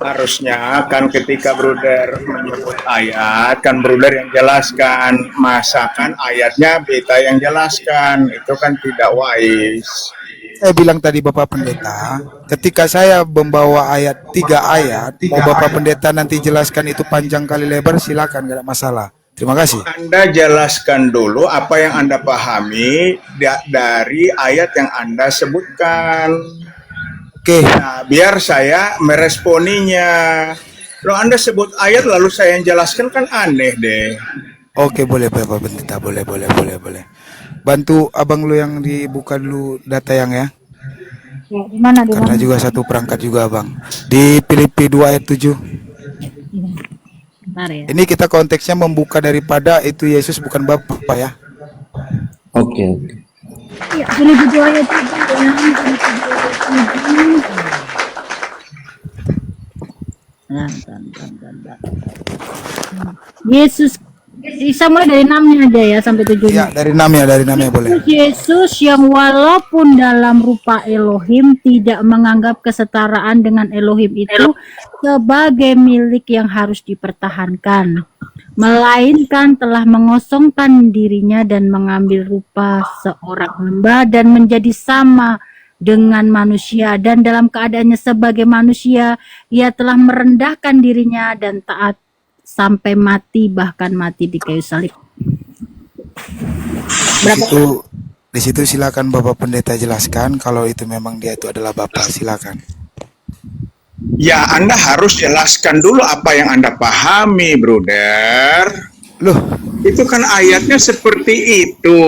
Harusnya kan ketika Bruder menyebut ayat, kan Bruder yang jelaskan. Masakan ayatnya beta yang jelaskan. Itu kan tidak wise. Saya bilang tadi Bapak Pendeta, ketika saya membawa ayat 3 ayat, mau Bapak Pendeta nanti jelaskan itu panjang kali lebar, silakan, gak ada masalah. Terima kasih. Anda jelaskan dulu apa yang Anda pahami dari ayat yang Anda sebutkan. Oke. Nah, biar saya meresponinya. Kalau Anda sebut ayat lalu saya yang jelaskan kan aneh deh. Oke, boleh Bapak Pendeta, boleh. Bantu abang lu yang dibuka dulu data yang ya. Ya, di mana? Karena juga satu perangkat juga abang. Di Filipi 2 ayat 7. Bentar ya. Ini kita konteksnya membuka daripada itu Yesus bukan Bapa ya. Oke. Ya, Filipi 2 ayat 7 ya. Yesus, bisa mulai dari 6-nya aja ya sampai 7-nya. Ya, dari 6 ya boleh. Yesus yang walaupun dalam rupa Elohim tidak menganggap kesetaraan dengan Elohim itu sebagai milik yang harus dipertahankan, melainkan telah mengosongkan dirinya dan mengambil rupa seorang hamba dan menjadi sama dengan manusia, dan dalam keadaannya sebagai manusia ia telah merendahkan dirinya dan taat sampai mati, bahkan mati di kayu salib. Di situ silakan Bapak Pendeta jelaskan kalau itu memang dia itu adalah Bapak, silakan. Ya, Anda harus jelaskan dulu apa yang Anda pahami, Bruder. Loh, itu kan ayatnya seperti itu.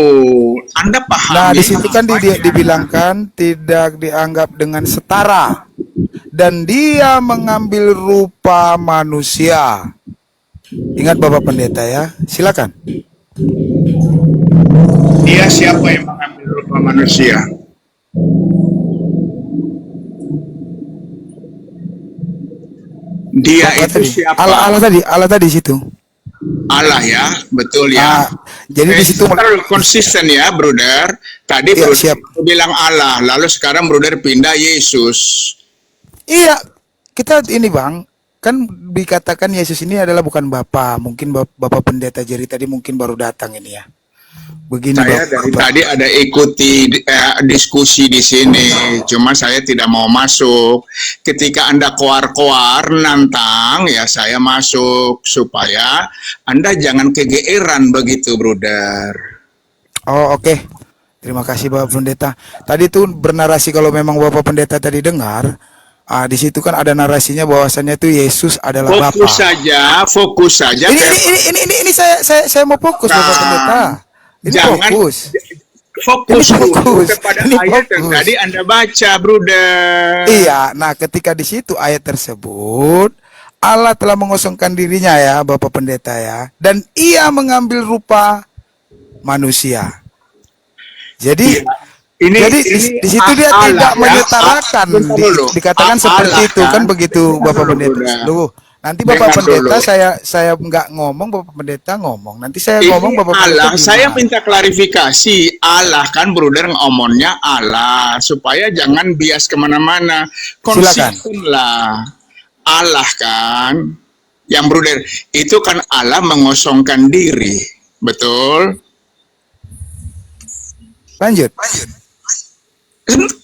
Anda pahami. nah di situ kan dibilangkan tidak dianggap dengan setara dan dia mengambil rupa manusia. Ingat Bapak Pendeta ya, silakan. Dia siapa yang mengambil rupa manusia? Dia Bapak itu tadi. siapa? Allah tadi situ. Allah ya, betul ya. Jadi di situ konsisten ya, Bruder. Tadi ya, Bruder siap. bilang Allah, lalu sekarang Bruder pindah Yesus. Iya, kita ini Bang, kan dikatakan Yesus ini adalah bukan Bapa. Mungkin Bapak Pendeta Jerry tadi mungkin baru datang ini ya. Begini Saya dari tadi ada ikuti diskusi di sini, cuma saya tidak mau masuk. Ketika Anda koar-koar nantang, ya saya masuk supaya Anda jangan kegeeran begitu, Bruder. Oh, oke. Terima kasih Bapak Pendeta. Tadi tuh bernarasi kalau memang Bapak Pendeta tadi dengar, di situ kan ada narasinya bahwasannya tuh Yesus adalah Bapa. Fokus saja. Ini saya mau fokus Bapak Pendeta. Ini jangan fokus kepada ayat yang tadi Anda baca, Bruder. Iya, nah ketika di situ ayat tersebut Allah telah mengosongkan dirinya ya Bapak Pendeta ya, dan ia mengambil rupa manusia. Jadi di situ dia tidak menyetarakan, dikatakan seperti itu kan begitu Bapak Pendeta. Loh, nanti Bapak Pendeta saya nggak ngomong, Bapak Pendeta ngomong. Nanti saya ngomong, Bapak Pendeta Allah. Saya minta klarifikasi. Allah kan, Bruder ngomongnya Allah, supaya jangan bias kemana-mana. Konsistenlah. Allah kan, yang Bruder itu kan Allah mengosongkan diri, betul? Lanjut.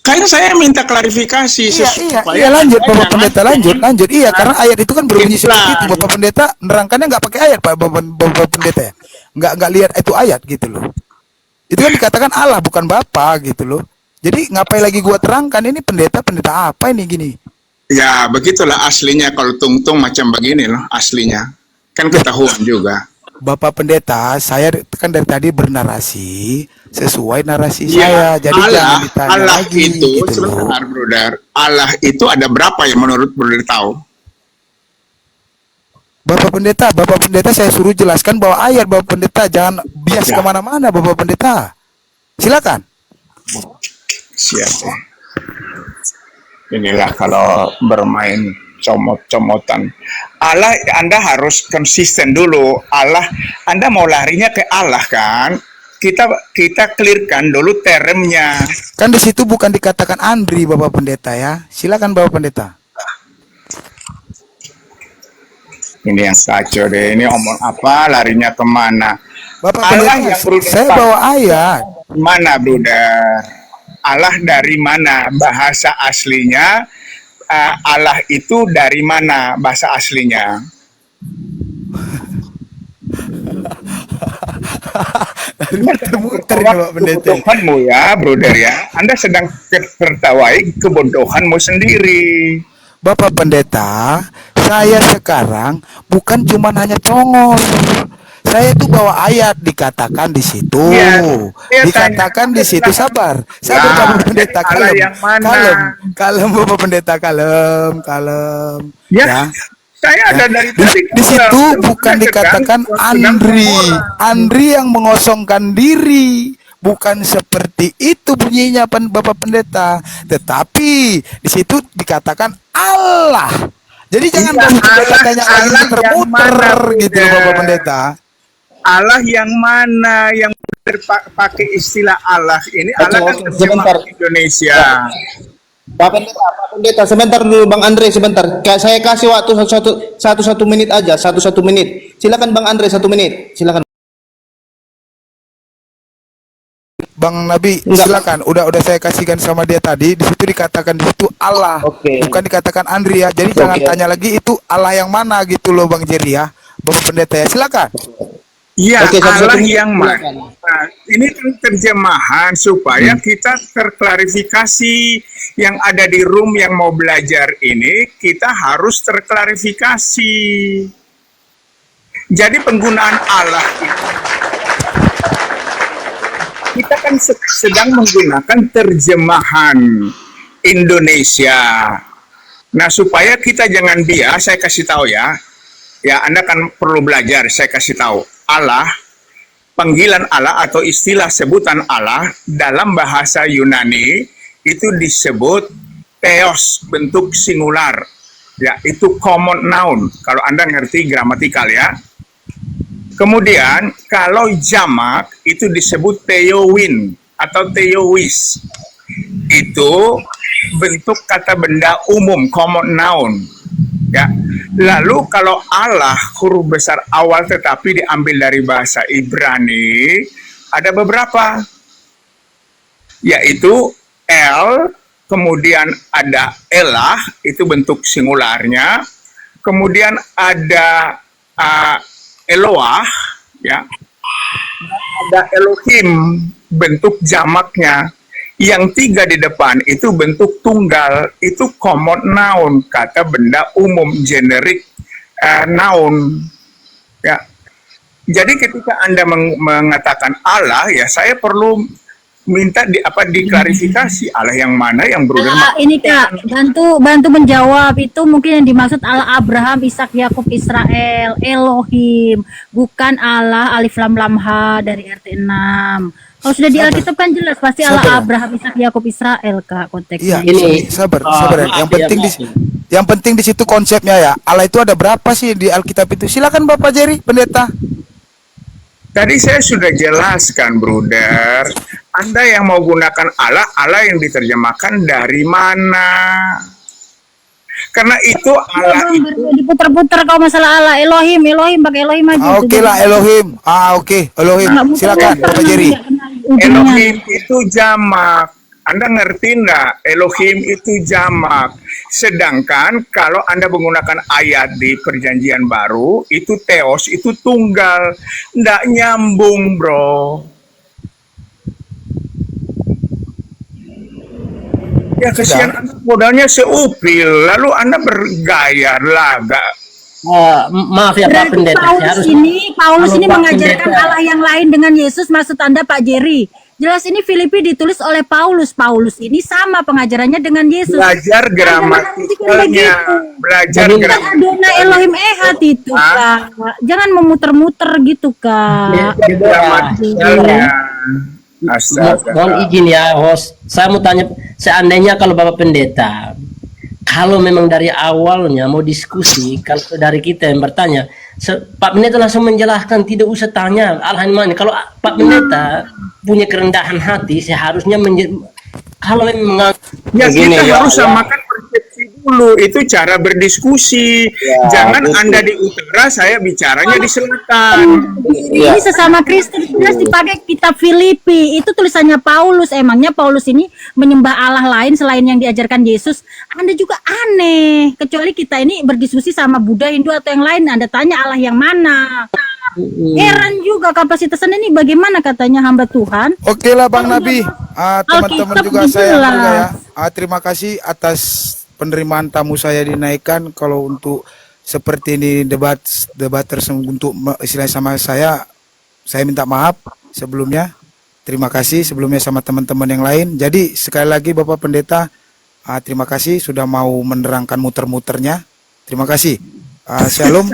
Kayaknya saya minta klarifikasi. Iya, lanjut Bapak Pendeta, lanjut. Iya, karena ayat itu kan berbunyi seperti itu. Bapak Pendeta nerangkannya nggak pakai ayat, Bapak Pendeta ya, nggak lihat itu ayat gitu loh. Itu kan dikatakan Allah bukan Bapa gitu loh. Jadi ngapain lagi gua terangkan ini pendeta apa ini gini? Ya begitulah aslinya, kalau tungtung macam begini loh aslinya. Kan ketahuan juga. Bapak Pendeta, saya kan dari tadi bernarasi sesuai narasi saya. Jadi jangan ditanya Allah lagi itu, gitu loh. sebentar, Bruder. Allah itu ada berapa yang menurut Bruder tahu? Bapak Pendeta saya suruh jelaskan bahwa ayat Bapak Pendeta jangan bias Ya. kemana-mana Bapak Pendeta. Silakan. Siap ya. Inilah kalau bermain comot-comotan. Allah, Anda harus konsisten dulu. Allah, Anda mau larinya ke Allah kan? Kita clearkan dulu termnya. Kan di situ bukan dikatakan Andri Bapak Pendeta ya. Silakan Bapak Pendeta. Ini yang kacau deh. Ini omong apa? Larinya kemana? Bapak Allah Pendeta, yang bruder saya bawa ayat. mana, bruder? Allah dari mana? Bahasa aslinya Allah itu dari mana bahasa aslinya? Muter-muter ini Bapak Pendeta. Kebodohanmu ya, bruder ya. Anda sedang tertawai kebodohanmu sendiri. Bapak Pendeta, saya sekarang bukan cuma hanya congol. Saya itu bawa ayat dikatakan di situ. Ya, saya Dikatakan tanya, di situ sabar. Sabar Ya, Bapak Pendeta, Allah kalem. yang mana? Kalem. Kalem Bapak Pendeta, kalem, kalem. Ya, saya ada dari Di situ bukan dikatakan Andri. Andri yang mengosongkan diri. Bukan seperti itu bunyinya Bapak Pendeta. Tetapi di situ dikatakan Allah. Jadi jangan Iya, Bapak Pendeta Allah- tanya lagi Allah yang muter-muter mana, gitu Bunda? Bapak Pendeta. Allah yang mana yang pakai istilah Allah ini? Allah kan Sebentar. terjemah Indonesia. Pak Pendeta, sebentar dulu Bang Andre, sebentar. Saya kasih waktu satu menit aja, satu menit. Silakan Bang Andre, 1 menit. Silakan. Bang Nabi, Enggak. silakan. Udah saya kasihkan sama dia tadi. Di situ dikatakan di situ Allah, Oke. bukan dikatakan Andri ya. Jadi jangan tanya lagi itu Allah yang mana gitu loh Bang Jerry ya. Bapak Pendeta ya, silakan. Iya, Oke, Allah satu-satu yang mana? silakan. Nah, ini kan terjemahan supaya kita terklarifikasi. Yang ada di room yang mau belajar ini, kita harus terklarifikasi. Jadi penggunaan Allah itu, kita kan sedang menggunakan terjemahan Indonesia. Nah, supaya kita jangan bias, saya kasih tahu ya. Ya, Anda kan perlu belajar, saya kasih tahu. Allah, panggilan Allah atau istilah sebutan Allah dalam bahasa Yunani itu disebut theos, bentuk singular. Ya, itu common noun. Kalau Anda ngerti gramatikal ya. Kemudian kalau jamak itu disebut theowin atau theois. Itu bentuk kata benda umum, common noun. Ya. Lalu kalau Allah huruf besar awal tetapi diambil dari bahasa Ibrani, ada beberapa. Yaitu El, kemudian ada Elah, itu bentuk singularnya. Kemudian ada Eloah, ya. Ada Elohim, bentuk jamaknya. Yang 3 di depan itu bentuk tunggal, itu common noun, kata benda umum, generic noun. Ya. Jadi ketika Anda mengatakan Allah, ya saya perlu minta diklarifikasi Allah yang mana yang berulang. Ini Kak, bantu menjawab itu mungkin yang dimaksud Allah Abraham, Ishak, Yakub, Israel, Elohim, bukan Allah Alif Lam Lam Ha dari RT 6. Kalau sudah di Alkitab kan jelas pasti Allah Sabar. Abraham, Ishak, Yakub, Israel Kak konteksnya. Iya, Ini, sabar. maaf Yang penting di situ konsepnya ya. Allah itu ada berapa sih di Alkitab itu? Silakan Bapak Jerry, Pendeta. Tadi saya sudah jelaskan, bruder. Anda yang mau gunakan Allah, Allah yang diterjemahkan dari mana? Karena itu Allah itu Diputar-putar kalau masalah Allah Elohim pakai Elohim aja. Oke lah Elohim. Oke, Elohim. Silakan Bapak Jerry. Elohim itu jamak. Anda ngerti nggak? Elohim itu jamak. Sedangkan kalau Anda menggunakan ayat di Perjanjian Baru, itu theos, itu tunggal. Nggak nyambung, bro. Ya kesian Anda, modalnya seupil. Lalu Anda bergaya laga. Maaf ya Pak Berarti Pendeta. Paulus Saya harus- ini Kalau Pak mengajarkan Pendeta- Allah yang lain dengan Yesus, maksud Anda Pak Jerry. Jelas ini Filipi ditulis oleh Paulus. Paulus ini sama pengajarannya dengan Yesus. Belajar gramatiknya, belajar Bukan gramatiknya. Adona Elohim Ehad itu, Kak. Jangan memuter-muter gitu, Kak. Gramatikalnya. Mohon izin ya, host. Saya mau tanya, seandainya kalau Bapak Pendeta, kalau memang dari awalnya mau diskusi, kalau dari kita yang bertanya, Pak Pendeta langsung menjelaskan, tidak usah tanya Allah yang mana. Kalau Pak Pendeta punya kerendahan hati, seharusnya kalau memang Ya Begini, kita ya, harus ya. samakan persepsi dulu. Itu cara berdiskusi. Jangan betul. Anda di utara, saya bicaranya di selatan. Iya. Ini sesama Kristen jelas dipakai kitab Filipi. Itu tulisannya Paulus. Emangnya Paulus ini menyembah Allah lain selain yang diajarkan Yesus? Anda juga aneh. Kecuali kita ini berdiskusi sama Buddha, Hindu atau yang lain. Anda tanya Allah yang mana? Heran juga kapasitas Anda ini bagaimana katanya hamba Tuhan. Oke lah Bang Nabi, teman-teman Alkitab juga saya jelas. juga ya. Terima kasih atas penerimaan tamu saya dinaikkan. Kalau untuk seperti ini debat untuk istilahnya sama saya minta maaf sebelumnya. Terima kasih sebelumnya sama teman-teman yang lain. Jadi sekali lagi Bapak Pendeta, terima kasih sudah mau menerangkan muter-muternya. Terima kasih. Shalom,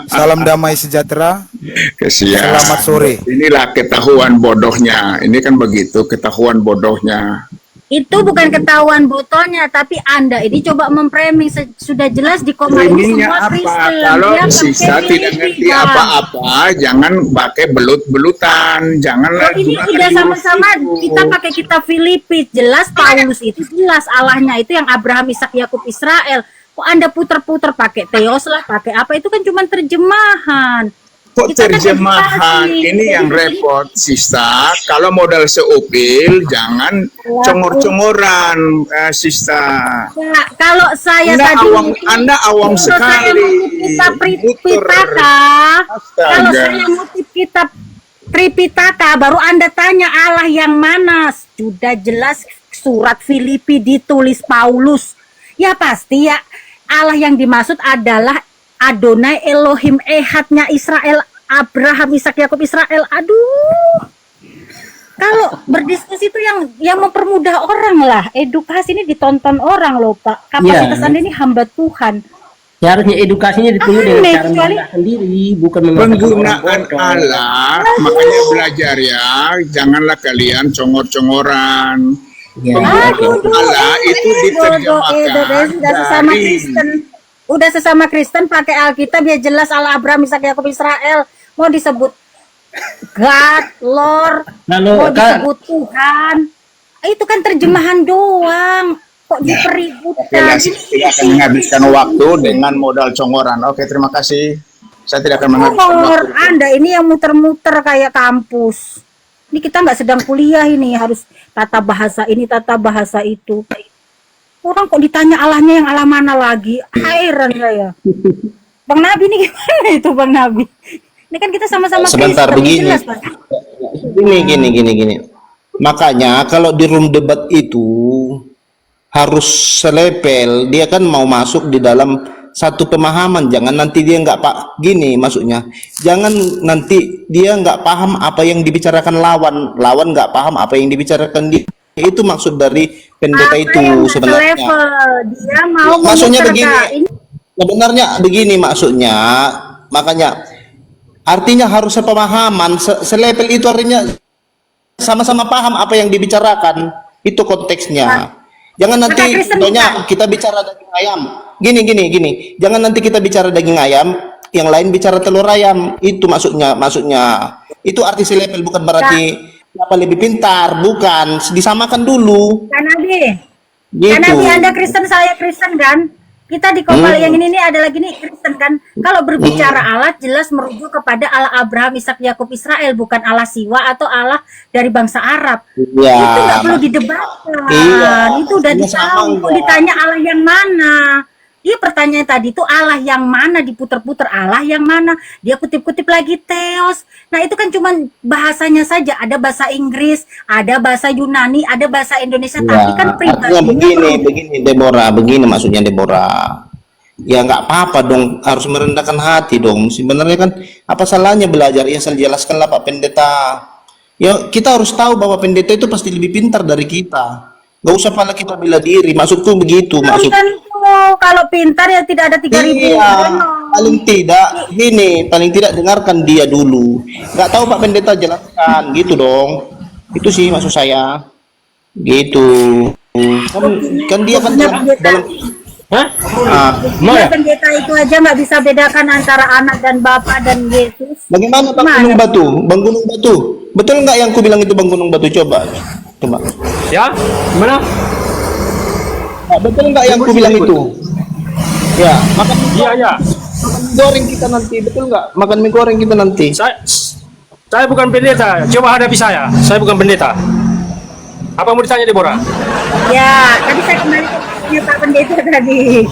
salam damai sejahtera. Kesian. Selamat sore. Inilah ketahuan bodohnya. Ini kan begitu ketahuan bodohnya. Itu bukan ketahuan botolnya, tapi Anda ini coba memframing sudah jelas di komando Ininya semua apa? Kristen. Kalau Dia sisa pakai tidak Filipi, ngerti Bang. apa-apa, jangan pakai belut-belutan. Jangan Oh, ini gunakan udah jurus sama-sama itu. kita pakai kitab Filipi. Jelas Paulus itu jelas Allahnya itu yang Abraham, Ishak, Yakub, Israel. Kok Anda puter-puter pakai teos lah, pakai apa, itu kan cuma terjemahan. Kok Kita kan terjemahan? edukasi. Ini yang repot, Sista. Kalau modal seupil, jangan congor-congoran, Sista. Ya, kalau saya tadi Anda awam kalau saya sekali. mengutip kitab Muter. Tripitaka, Astaga. kalau saya ngutip kitab Tripitaka, baru Anda tanya Allah yang mana? Sudah jelas surat Filipi ditulis Paulus. Ya pasti ya Allah yang dimaksud adalah Adonai Elohim Ehadnya Israel, Abraham, Ishak, Yakub, Israel. Aduh. Kalau berdiskusi itu yang mempermudah orang lah. Edukasi ini ditonton orang loh, Pak. Kapasitas Iya. Anda ini hamba Tuhan. ya harusnya edukasinya ditulis dengan Aneh, cara kecuali- mengenal sendiri, bukan mengatakan Penggunaan orang bodoh. Allah, makanya belajar ya. Janganlah kalian congor-congoran. Ya. Penggunaan Allah itu diterjemahkan Sudah sesama dari Kristen. Udah sesama Kristen pakai Alkitab ya jelas Allah Abraham, Ishak, Yakub, Israel. Mau disebut God, Lord, Lalu, mau Kak- disebut Tuhan. Itu kan terjemahan doang. Kok Oke, dipeributkan? lah, saya tidak akan menghabiskan waktu dengan modal congoran. Oke, terima kasih. Saya tidak akan menghabiskan Nomor waktu. Anda ini yang muter-muter kayak kampus. Ini kita nggak sedang kuliah ini, harus tata bahasa ini, tata bahasa itu. Orang kok ditanya Allahnya yang Allah mana lagi? Heran saya. Bang Nabi ini gimana itu Bang Nabi? Ini kan kita sama-sama Sebentar, Kristen, begini. jelas, Pak. Gini. Makanya kalau di room debat itu harus selepel. Dia kan mau masuk di dalam satu pemahaman. Jangan nanti dia nggak gini maksudnya. Jangan nanti dia nggak paham apa yang dibicarakan lawan nggak paham apa yang dibicarakan dia. Itu maksud dari pendeta Apa itu yang nggak sebenarnya. selevel? Dia mau Maksudnya memutar, begini. Kak. Ini Sebenarnya begini maksudnya. Makanya artinya harus sepemahaman. Selepel itu artinya sama-sama paham apa yang dibicarakan. Itu konteksnya. Jangan nanti Kakak Kristen contohnya bukan? kita bicara daging ayam. Gini. Jangan nanti kita bicara daging ayam, yang lain bicara telur ayam. Itu maksudnya. Itu arti selepel, bukan berarti siapa lebih pintar, bukan. Disamakan dulu. Kak Nabi. Gitu. Kak Nabi, Anda Kristen, saya Kristen kan? Kita di Kopal yang ini ada lagi nih Kristen kan? Kalau berbicara Allah jelas merujuk kepada Allah Abraham, Ishak, Yakub, Israel, bukan Allah Siwa atau Allah dari bangsa Arab. Iya. Itu nggak perlu didebatkan. Iya. Itu udah Iya, sama ditahu. Kok enggak? ditanya Allah yang mana? Dia pertanyaan tadi itu Allah yang mana, diputer-puter Allah yang mana. Dia kutip-kutip lagi Theos. Nah itu kan cuma bahasanya saja. Ada bahasa Inggris, ada bahasa Yunani, ada bahasa Indonesia. Tapi kan artinya begini Deborah, begini maksudnya Deborah. Ya nggak apa-apa dong, harus merendahkan hati dong. Sebenarnya kan apa salahnya belajar? Ya saya jelaskanlah Pak Pendeta. Ya kita harus tahu bahwa pendeta itu pasti lebih pintar dari kita. Gak usah pala kita bela diri. Maksudku begitu. Belum tentu, kalau pintar ya tidak ada 3.000. Iya, paling tidak paling tidak dengarkan dia dulu. Nggak tahu Pak Pendeta jelaskan, gitu dong. Itu sih maksud saya. Gitu. Kan dia kan dalam Hah? Ya, pendeta itu aja nggak bisa bedakan antara anak dan bapak dan Yesus. bagaimana Bang Gunung Batu? Bang Gunung Batu. Betul nggak yang ku bilang itu Bang Gunung Batu? Coba. Ya, gimana? Nah, betul nggak yang ku bilang itu? Ya, makan Iya. mie goreng kita nanti. Betul nggak? Makan mie goreng kita nanti. Saya bukan pendeta. Coba hadapi saya. Saya bukan pendeta. Apa mau ditanya Deborah? Ya, tadi saya kembali ke Pak Pendeta tadi.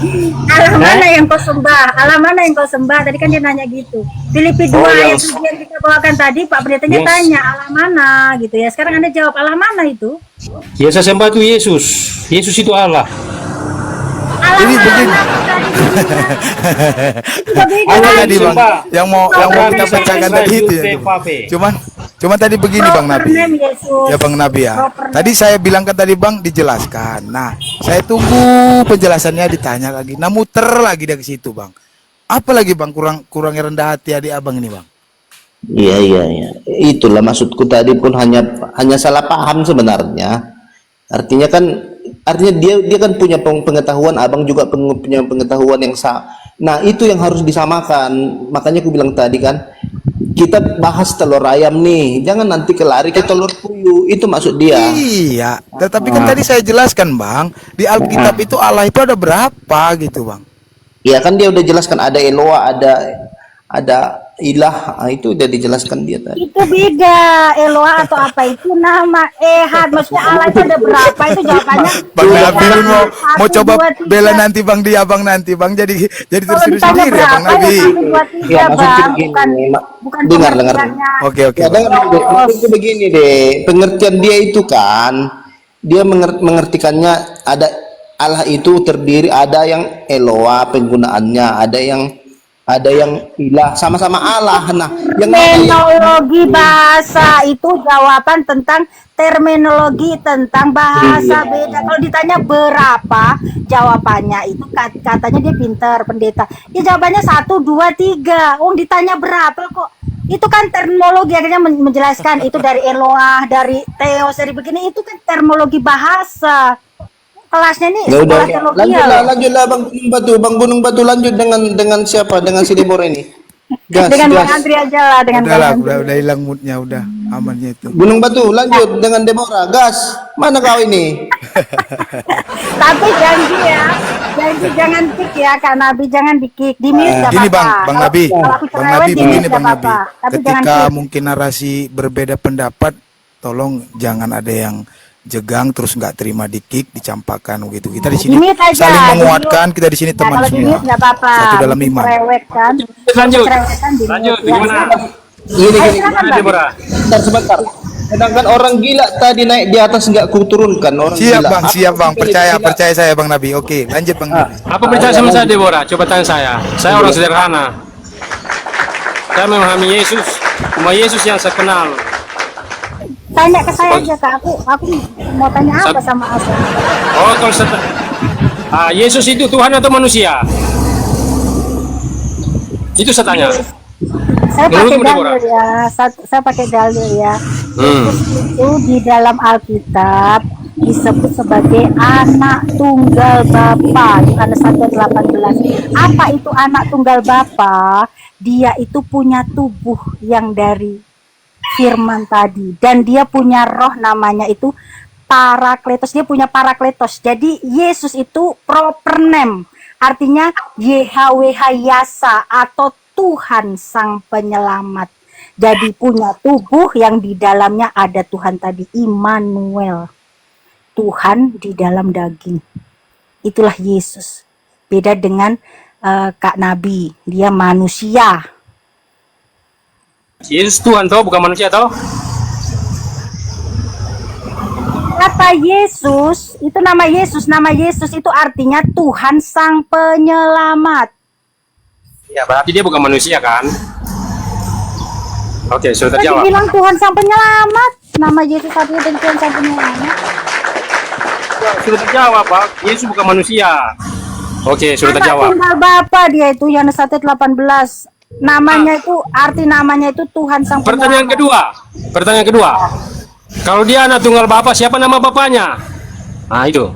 Allah mana yang kau sembah? Allah mana yang kau sembah? Tadi kan dia nanya gitu. Filipi 2 ayat 7 yang kita bawakan tadi, Pak Pendetanya tanya Allah mana gitu ya. Sekarang Anda jawab Allah mana itu? Ya, saya sembah itu Yesus. Yesus itu Allah. Allah Ini mana? begini. Allah Tadi Bang, yang mau kita bacakan tadi itu ya. Cuman tadi begini Bang Nabi. Ya Bang Nabi ya. Tadi saya bilangkan tadi Bang dijelaskan. Nah, saya tunggu penjelasannya ditanya lagi. Nah, muter lagi dari situ Bang. Apa lagi Bang kurangnya rendah hati adik Abang ini Bang? Iya. Itulah maksudku tadi pun hanya salah paham sebenarnya. Artinya dia kan punya pengetahuan, abang juga punya pengetahuan yang sama. Nah, itu yang harus disamakan. Makanya aku bilang tadi kan, kita bahas telur ayam nih, jangan nanti kelari ke telur puyuh. Itu maksud dia. Iya, tetapi kan tadi saya jelaskan Bang, di Alkitab itu Allah itu ada berapa gitu Bang? Iya kan dia udah jelaskan ada Eloa, ada ilah. Nah, itu udah dijelaskan dia tadi. Itu beda, Eloa atau apa itu nama Ehad. Maksudnya Allah itu ada berapa? Itu jawabannya. Bang Nabi mau Satu, coba dua, tiga. bela nanti Bang dia Bang nanti Bang jadi Kalau terus ditanya sendiri ya Bang berapa, Nabi. ya 1, 2, 3, Ya, maksudnya Bang. begini, Bukan dengar. pengertiannya. Oke. Ya, maksudku begini deh, pengertian dia itu kan, dia mengertikannya ada Allah itu terdiri, ada yang Eloa penggunaannya, ada yang ilah, sama-sama Allah. Nah, yang Terminologi bahasa itu jawaban tentang terminologi tentang bahasa beda. Kalau ditanya berapa, jawabannya itu katanya dia pintar pendeta. Ya jawabannya 1, 2, 3. Ditanya berapa kok? Itu kan terminologi, akhirnya menjelaskan itu dari Eloah, dari Theos, dari begini, itu kan terminologi bahasa. Kelasnya nih ya udah, sekolah teologi ya. lanjutlah Bang Gunung Batu lanjut dengan siapa? Dengan si Deborah ini. Dengan Bang Andri aja lah, dengan Bang Udahlah, Andri. udah hilang moodnya udah amannya itu. Gunung Batu lanjut dengan Deborah. Gas. Mana kau ini? Tapi janji jangan kick ya Kak Nabi, jangan di kick, di mute nggak Gini apa-apa. Bang Nabi, Kalau aku Bang cerewet, Nabi di mute begini nggak Bang Nabi. apa-apa. Tapi jangan Ketika kick. mungkin narasi berbeda pendapat, tolong jangan ada yang jegang terus nggak terima di kick, dicampakkan begitu. Kita di sini Di mute aja, saling di menguatkan, mute. kita di sini Nah, teman kalau di semua. mute nggak apa-apa. Satu dalam Mungkin iman. cerewet kan. Lanjut. Cerewetan di Lanjut, mute, ya. gimana? Gini. Silakan, Bang. Deborah. Sebentar. Sedangkan orang gila tadi naik di atas nggak kuturunkan orang Siap gila. Bang, siap Bang. Apa Percaya gila? saya Bang Nabi. Oke, lanjut Bang Nabi. Apa percaya sama saya Deborah? Coba tanya saya. Saya orang sederhana. Saya memahami Yesus. Cuma Yesus yang saya kenal. Tanya ke saya aja Kak, aku mau tanya apa sama Asa. Oh, kalau Yesus itu Tuhan atau manusia? Itu saya tanya. Saya pakai Menurutmu, dalil Deborah? ya, saya pakai dalil ya. Yesus itu di dalam Alkitab disebut sebagai anak tunggal Bapa. Yohanes 1:18. Apa itu anak tunggal Bapa? Dia itu punya tubuh yang dari firman tadi, dan dia punya roh namanya itu Parakletos. Dia punya Parakletos. Jadi Yesus itu proper name, artinya YHWH Yasa atau Tuhan Sang Penyelamat. Jadi punya tubuh yang di dalamnya ada Tuhan tadi, Immanuel. Tuhan di dalam daging. Itulah Yesus. Beda dengan Kak Nabi, dia manusia. Yesus Tuhan toh, bukan manusia toh? Kata Yesus, itu nama Yesus itu artinya Tuhan Sang Penyelamat. Ya, berarti dia bukan manusia kan? Oke, sudah Tadi terjawab. bilang Tuhan Sang Penyelamat. Nama Yesus artinya dari Tuhan Sang Penyelamat. Sudah terjawab, Pak. Yesus bukan manusia. Oke, sudah Anak terjawab. tunggal Bapa dia itu, Yohanes 1:18. Namanya itu, arti namanya itu Tuhan Sang Pertanyaan Penyelamat. Pertanyaan kedua. Kalau dia anak tunggal Bapa, siapa nama bapaknya? Nah, itu.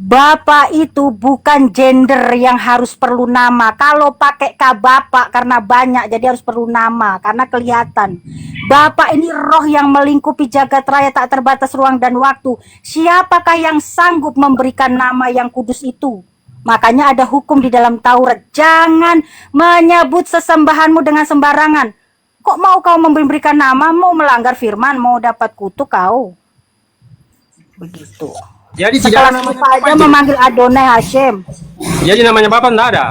Bapak itu bukan gender yang harus perlu nama. Kalau pakai bapak karena banyak jadi harus perlu nama karena kelihatan. Bapak ini roh yang melingkupi jagat raya tak terbatas ruang dan waktu. Siapakah yang sanggup memberikan nama yang kudus itu? Makanya ada hukum di dalam Taurat. Jangan menyebut sesembahanmu dengan sembarangan. Kok mau kau memberikan nama, mau melanggar firman, mau dapat kutuk kau? Begitu. Jadi tidak ada Sekelas namanya kita Bapak aja itu. memanggil Adonai Hashem. Jadi namanya Bapak tidak ada.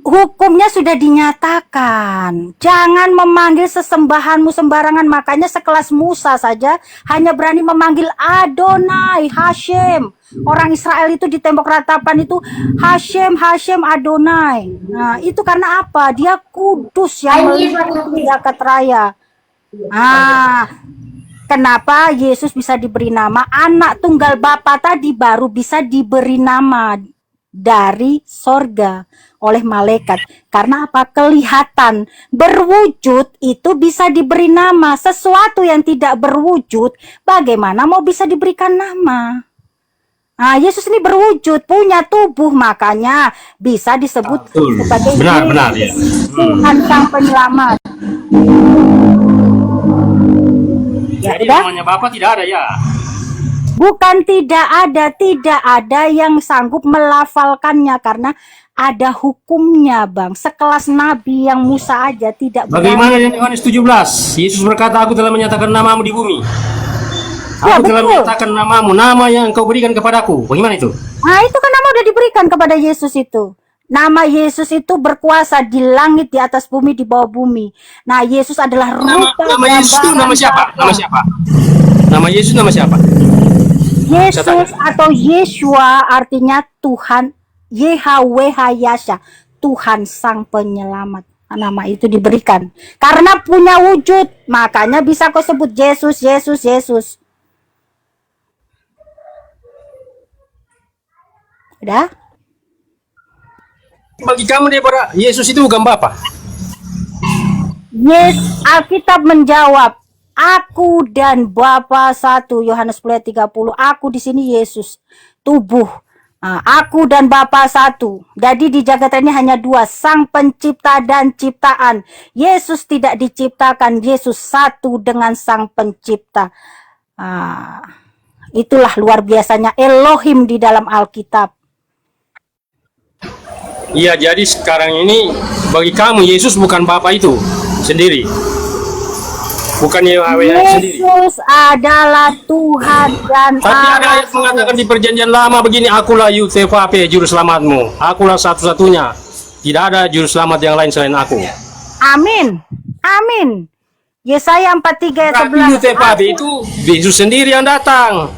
Hukumnya sudah dinyatakan. Jangan memanggil sesembahanmu sembarangan. Makanya sekelas Musa saja hanya berani memanggil Adonai Hashem. Orang Israel itu di tembok ratapan itu Hashem, Hashem, Adonai. Nah, itu karena apa? Dia kudus yang melindungi zakat raya. Kenapa Yesus bisa diberi nama? Anak tunggal Bapa tadi baru bisa diberi nama dari sorga oleh malaikat. Karena apa? Kelihatan berwujud itu bisa diberi nama. Sesuatu yang tidak berwujud, bagaimana mau bisa diberikan nama? Nah, Yesus ini berwujud, punya tubuh, makanya bisa disebut sebagai Benar, ya. Tuhan Sang Penyelamat. Ya, Jadi udah? namanya Bapak tidak ada ya. Bukan tidak ada yang sanggup melafalkannya karena ada hukumnya, Bang. Sekelas Nabi yang Musa aja tidak Bagaimana dengan Yohanes 17? Yesus berkata, aku telah menyatakan namamu di bumi. Ya, Aku telah betul. menyatakan namamu, nama yang kau berikan kepadaku. Bagaimana itu? Nah, itu kan nama udah diberikan kepada Yesus itu. Nama Yesus itu berkuasa di langit, di atas bumi, di bawah bumi. Nah, Yesus adalah rupa Nama Yesus itu nama siapa? Bapa. Nama siapa? Nama Yesus nama siapa? Yesus atau Yeshua artinya Tuhan, Yahweh Yasha, Tuhan Sang Penyelamat. Nama itu diberikan karena punya wujud, makanya bisa kau sebut Yesus, Yesus, Yesus. Udah? Bagi kamu daripada Yesus itu bukan Bapa. Yes, Alkitab menjawab, aku dan Bapa satu. Yohanes 10:30. Aku di sini Yesus, tubuh. Aku dan Bapa satu. Jadi di jagat ini hanya dua, Sang Pencipta dan ciptaan. Yesus tidak diciptakan, Yesus satu dengan Sang Pencipta. Itulah luar biasanya Elohim di dalam Alkitab. Iya, jadi sekarang ini bagi kamu Yesus bukan Bapa itu sendiri. Bukan Yahweh sendiri. Yesus adalah Tuhan dan Tapi ada ayat mengatakan di perjanjian lama begini, akulah Yutefap, juru selamatmu. Akulah satu-satunya. Tidak ada juru selamat yang lain selain aku. Amin. Amin. Yesaya 43 ayat Tapi 11. Yutefap itu Yesus sendiri yang datang.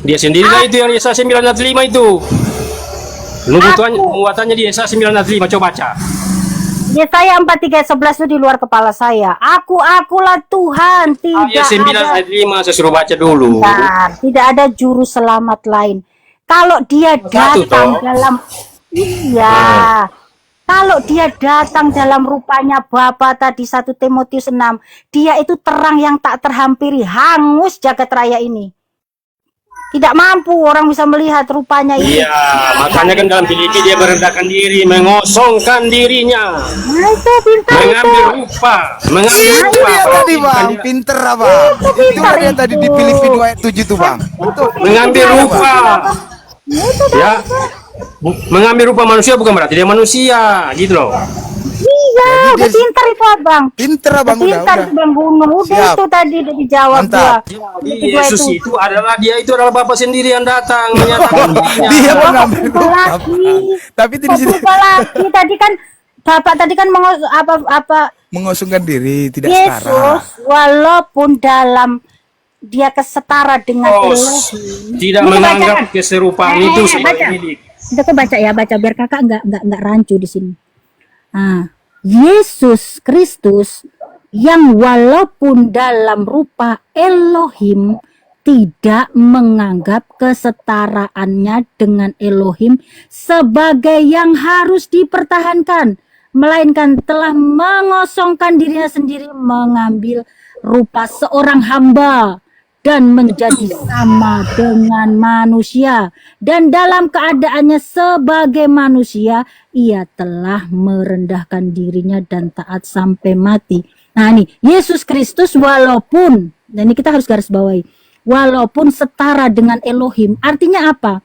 Dia sendirilah itu yang Yesaya 9:5 itu. Nubuatannya di Yesaya 9:5, coba baca. Yesaya 43 ayat 11 itu di luar kepala saya. Akulah Tuhan, tidak Ayat 9:5 saya suruh baca dulu. Bentar, tidak ada juru selamat lain. Kalau dia Satu, datang toh. dalam kalau dia datang dalam rupanya Bapa tadi 1 Timotius 6, dia itu terang yang tak terhampiri, hangus jagat raya ini. Tidak mampu orang bisa melihat rupanya itu. Iya, makanya kan dalam Filipi dia merendahkan diri, mengosongkan dirinya, Nah, itu pintar mengambil itu. rupa, mengambil Itu rupa. dia tadi Bukan bang, dia- pinter abang. Itu pinter dia tadi di itu. Filipi 2 ayat 7 tuh bang. Itu mengambil rupa. Itu Ya, mengambil rupa manusia bukan berarti dia manusia, gitu loh. iya, udah dia- pintar itu abang. pinter abang Pintar udah. itu Bang Gunung. Udah Siap. itu tadi udah dijawab Mantap. gua. Jadi Yesus itu adalah Bapa sendiri yang datang menyatakan dirinya. Dia Wah, mengambil kok berubah lagi? Tapi itu di Kok sini berubah lagi? Tadi kan Bapak tadi kan apa mengosongkan diri, tidak setara. Yesus walaupun dalam dia kesetara dengan Oh, Elohim. tidak Ini menganggap bacakan. keserupaan itu sebagai baca. milik. Udah kok baca ya, baca biar kakak nggak rancu di sini. Yesus Kristus yang walaupun dalam rupa Elohim tidak menganggap kesetaraannya dengan Elohim sebagai yang harus dipertahankan, melainkan telah mengosongkan dirinya sendiri, mengambil rupa seorang hamba dan menjadi sama dengan manusia, dan dalam keadaannya sebagai manusia ia telah merendahkan dirinya dan taat sampai mati. Nah ini Yesus Kristus walaupun, dan ini kita harus garis bawahi, walaupun setara dengan Elohim, artinya apa?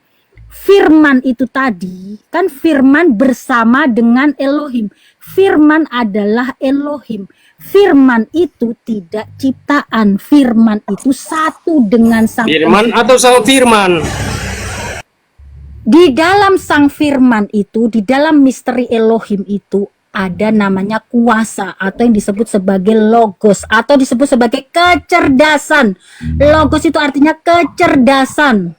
Firman itu tadi kan firman bersama dengan Elohim. Firman adalah Elohim. Firman itu tidak ciptaan. Firman itu satu dengan sang Firman atau sang firman? Di dalam sang firman itu, di dalam misteri Elohim itu ada namanya kuasa atau yang disebut sebagai logos atau disebut sebagai kecerdasan. Logos itu artinya kecerdasan.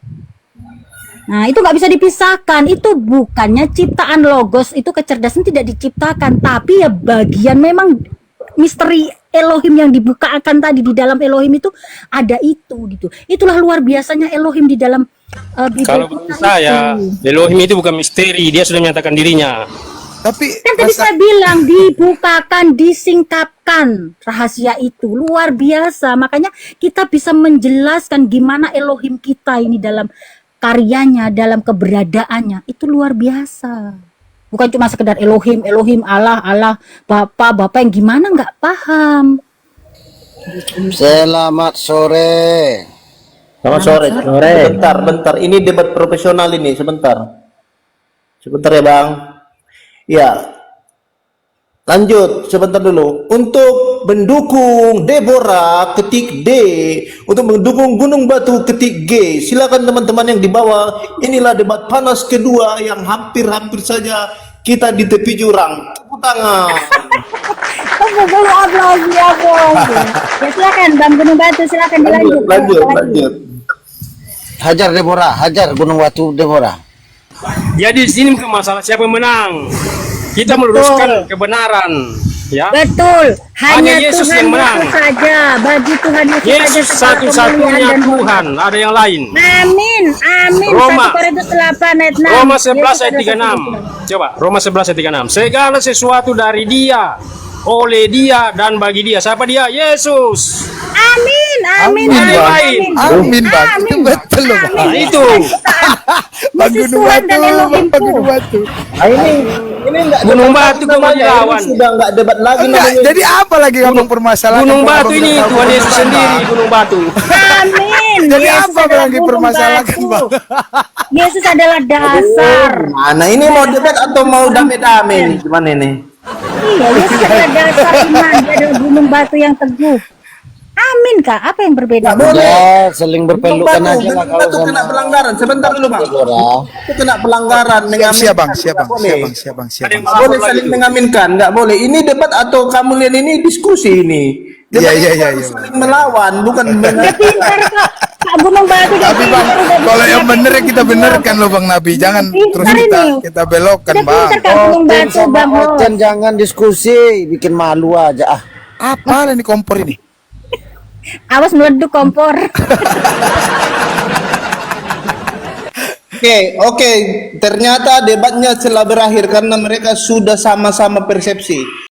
Nah, itu nggak bisa dipisahkan. Itu bukannya ciptaan. Logos itu kecerdasan tidak diciptakan, tapi ya bagian memang misteri Elohim yang dibukakan tadi. Di dalam Elohim itu ada itu gitu. Itulah luar biasanya Elohim di dalam Bible. Kalau menurut saya, Elohim itu bukan misteri, dia sudah menyatakan dirinya. Tapi Kan tadi saya bilang dibukakan, disingkapkan rahasia itu luar biasa. Makanya kita bisa menjelaskan gimana Elohim kita ini dalam karyanya, dalam keberadaannya itu luar biasa. Bukan cuma sekedar Elohim, Elohim, Allah, Allah, Bapa yang gimana nggak paham. Selamat sore. Selamat sore. Bentar. Ini debat profesional ini, sebentar ya Bang. Ya, lanjut sebentar dulu. Untuk mendukung Deborah ketik D, untuk mendukung Gunung Batu ketik G. Silakan teman-teman yang di bawah. Inilah debat panas kedua yang hampir-hampir saja kita di tepi jurang. Tepuk tangan. Ya silakan Bang Gunung Batu, silakan dilanjut. Lanjut. Hajar Deborah, hajar Gunung Batu Deborah. Jadi di sini bukan masalah siapa yang menang. Kita meluruskan kebenaran, ya. Betul. Hanya Yesus Tuhan yang menang. Yesus saja. Bagi Tuhan Yesus saja satu-satunya Tuhan, ada yang lain. Amin. Roma. 1 Korintus 8 ayat 6. Roma 11 Yesus ayat adalah 36. Coba, Roma 11 ayat 36. Segala sesuatu dari Dia, oleh Dia dan bagi Dia. Siapa Dia? Yesus. Amin. Amin, Bang. Itu betul loh, Bang. Nah, itu. Bang Yesus Gunung Tuhan Batu, dan Elohimku. Bang Gunung Batu. Ini enggak Gunung Batu kau mau dilawan. Sudah enggak debat lagi Enggak, namanya. jadi apa lagi abang permasalahan? Gunung Abang Batu ini bilang Tuhan Yesus bukan, sendiri, Bang. Gunung Batu. Amin. Jadi Yesus apa adalah lagi gunung permasalahan, batu. Bang? Yesus adalah dasar. Mana ini mau debat atau mau damai-damai nih? Gimana ini? Iya, Yesus adalah dasar iman. Dia adalah gunung batu yang teguh. Amin, Kak. Apa yang berbeda? Ya, saling berpelukan aja lah kalau Itu kena sama pelanggaran. Sebentar dulu Bang. Deborah. Itu kena pelanggaran. Siap, Bang. Nggak boleh. Siap, Bang. Nggak boleh saling mengaminkan. Nggak boleh. Ini debat atau kamu lihat ini diskusi ini. Debat Iya, itu iya, harus iya. saling melawan, bukan Dia pintar, Kak. Kak Gunung Batu dia Tapi Bang, pintar, udah kalau yang bisa bener ya kita pakai benerkan loh Bang Nabi. Jangan Pintar terus ini. kita belokkan, Dia Bang. pintar, Kak Gunung Oten Batu, sama Bang. Oten jangan diskusi, bikin malu aja ah. Apa ini kompor ini? Awas meleduk kompor. Oke. Ternyata debatnya telah berakhir karena mereka sudah sama-sama persepsi.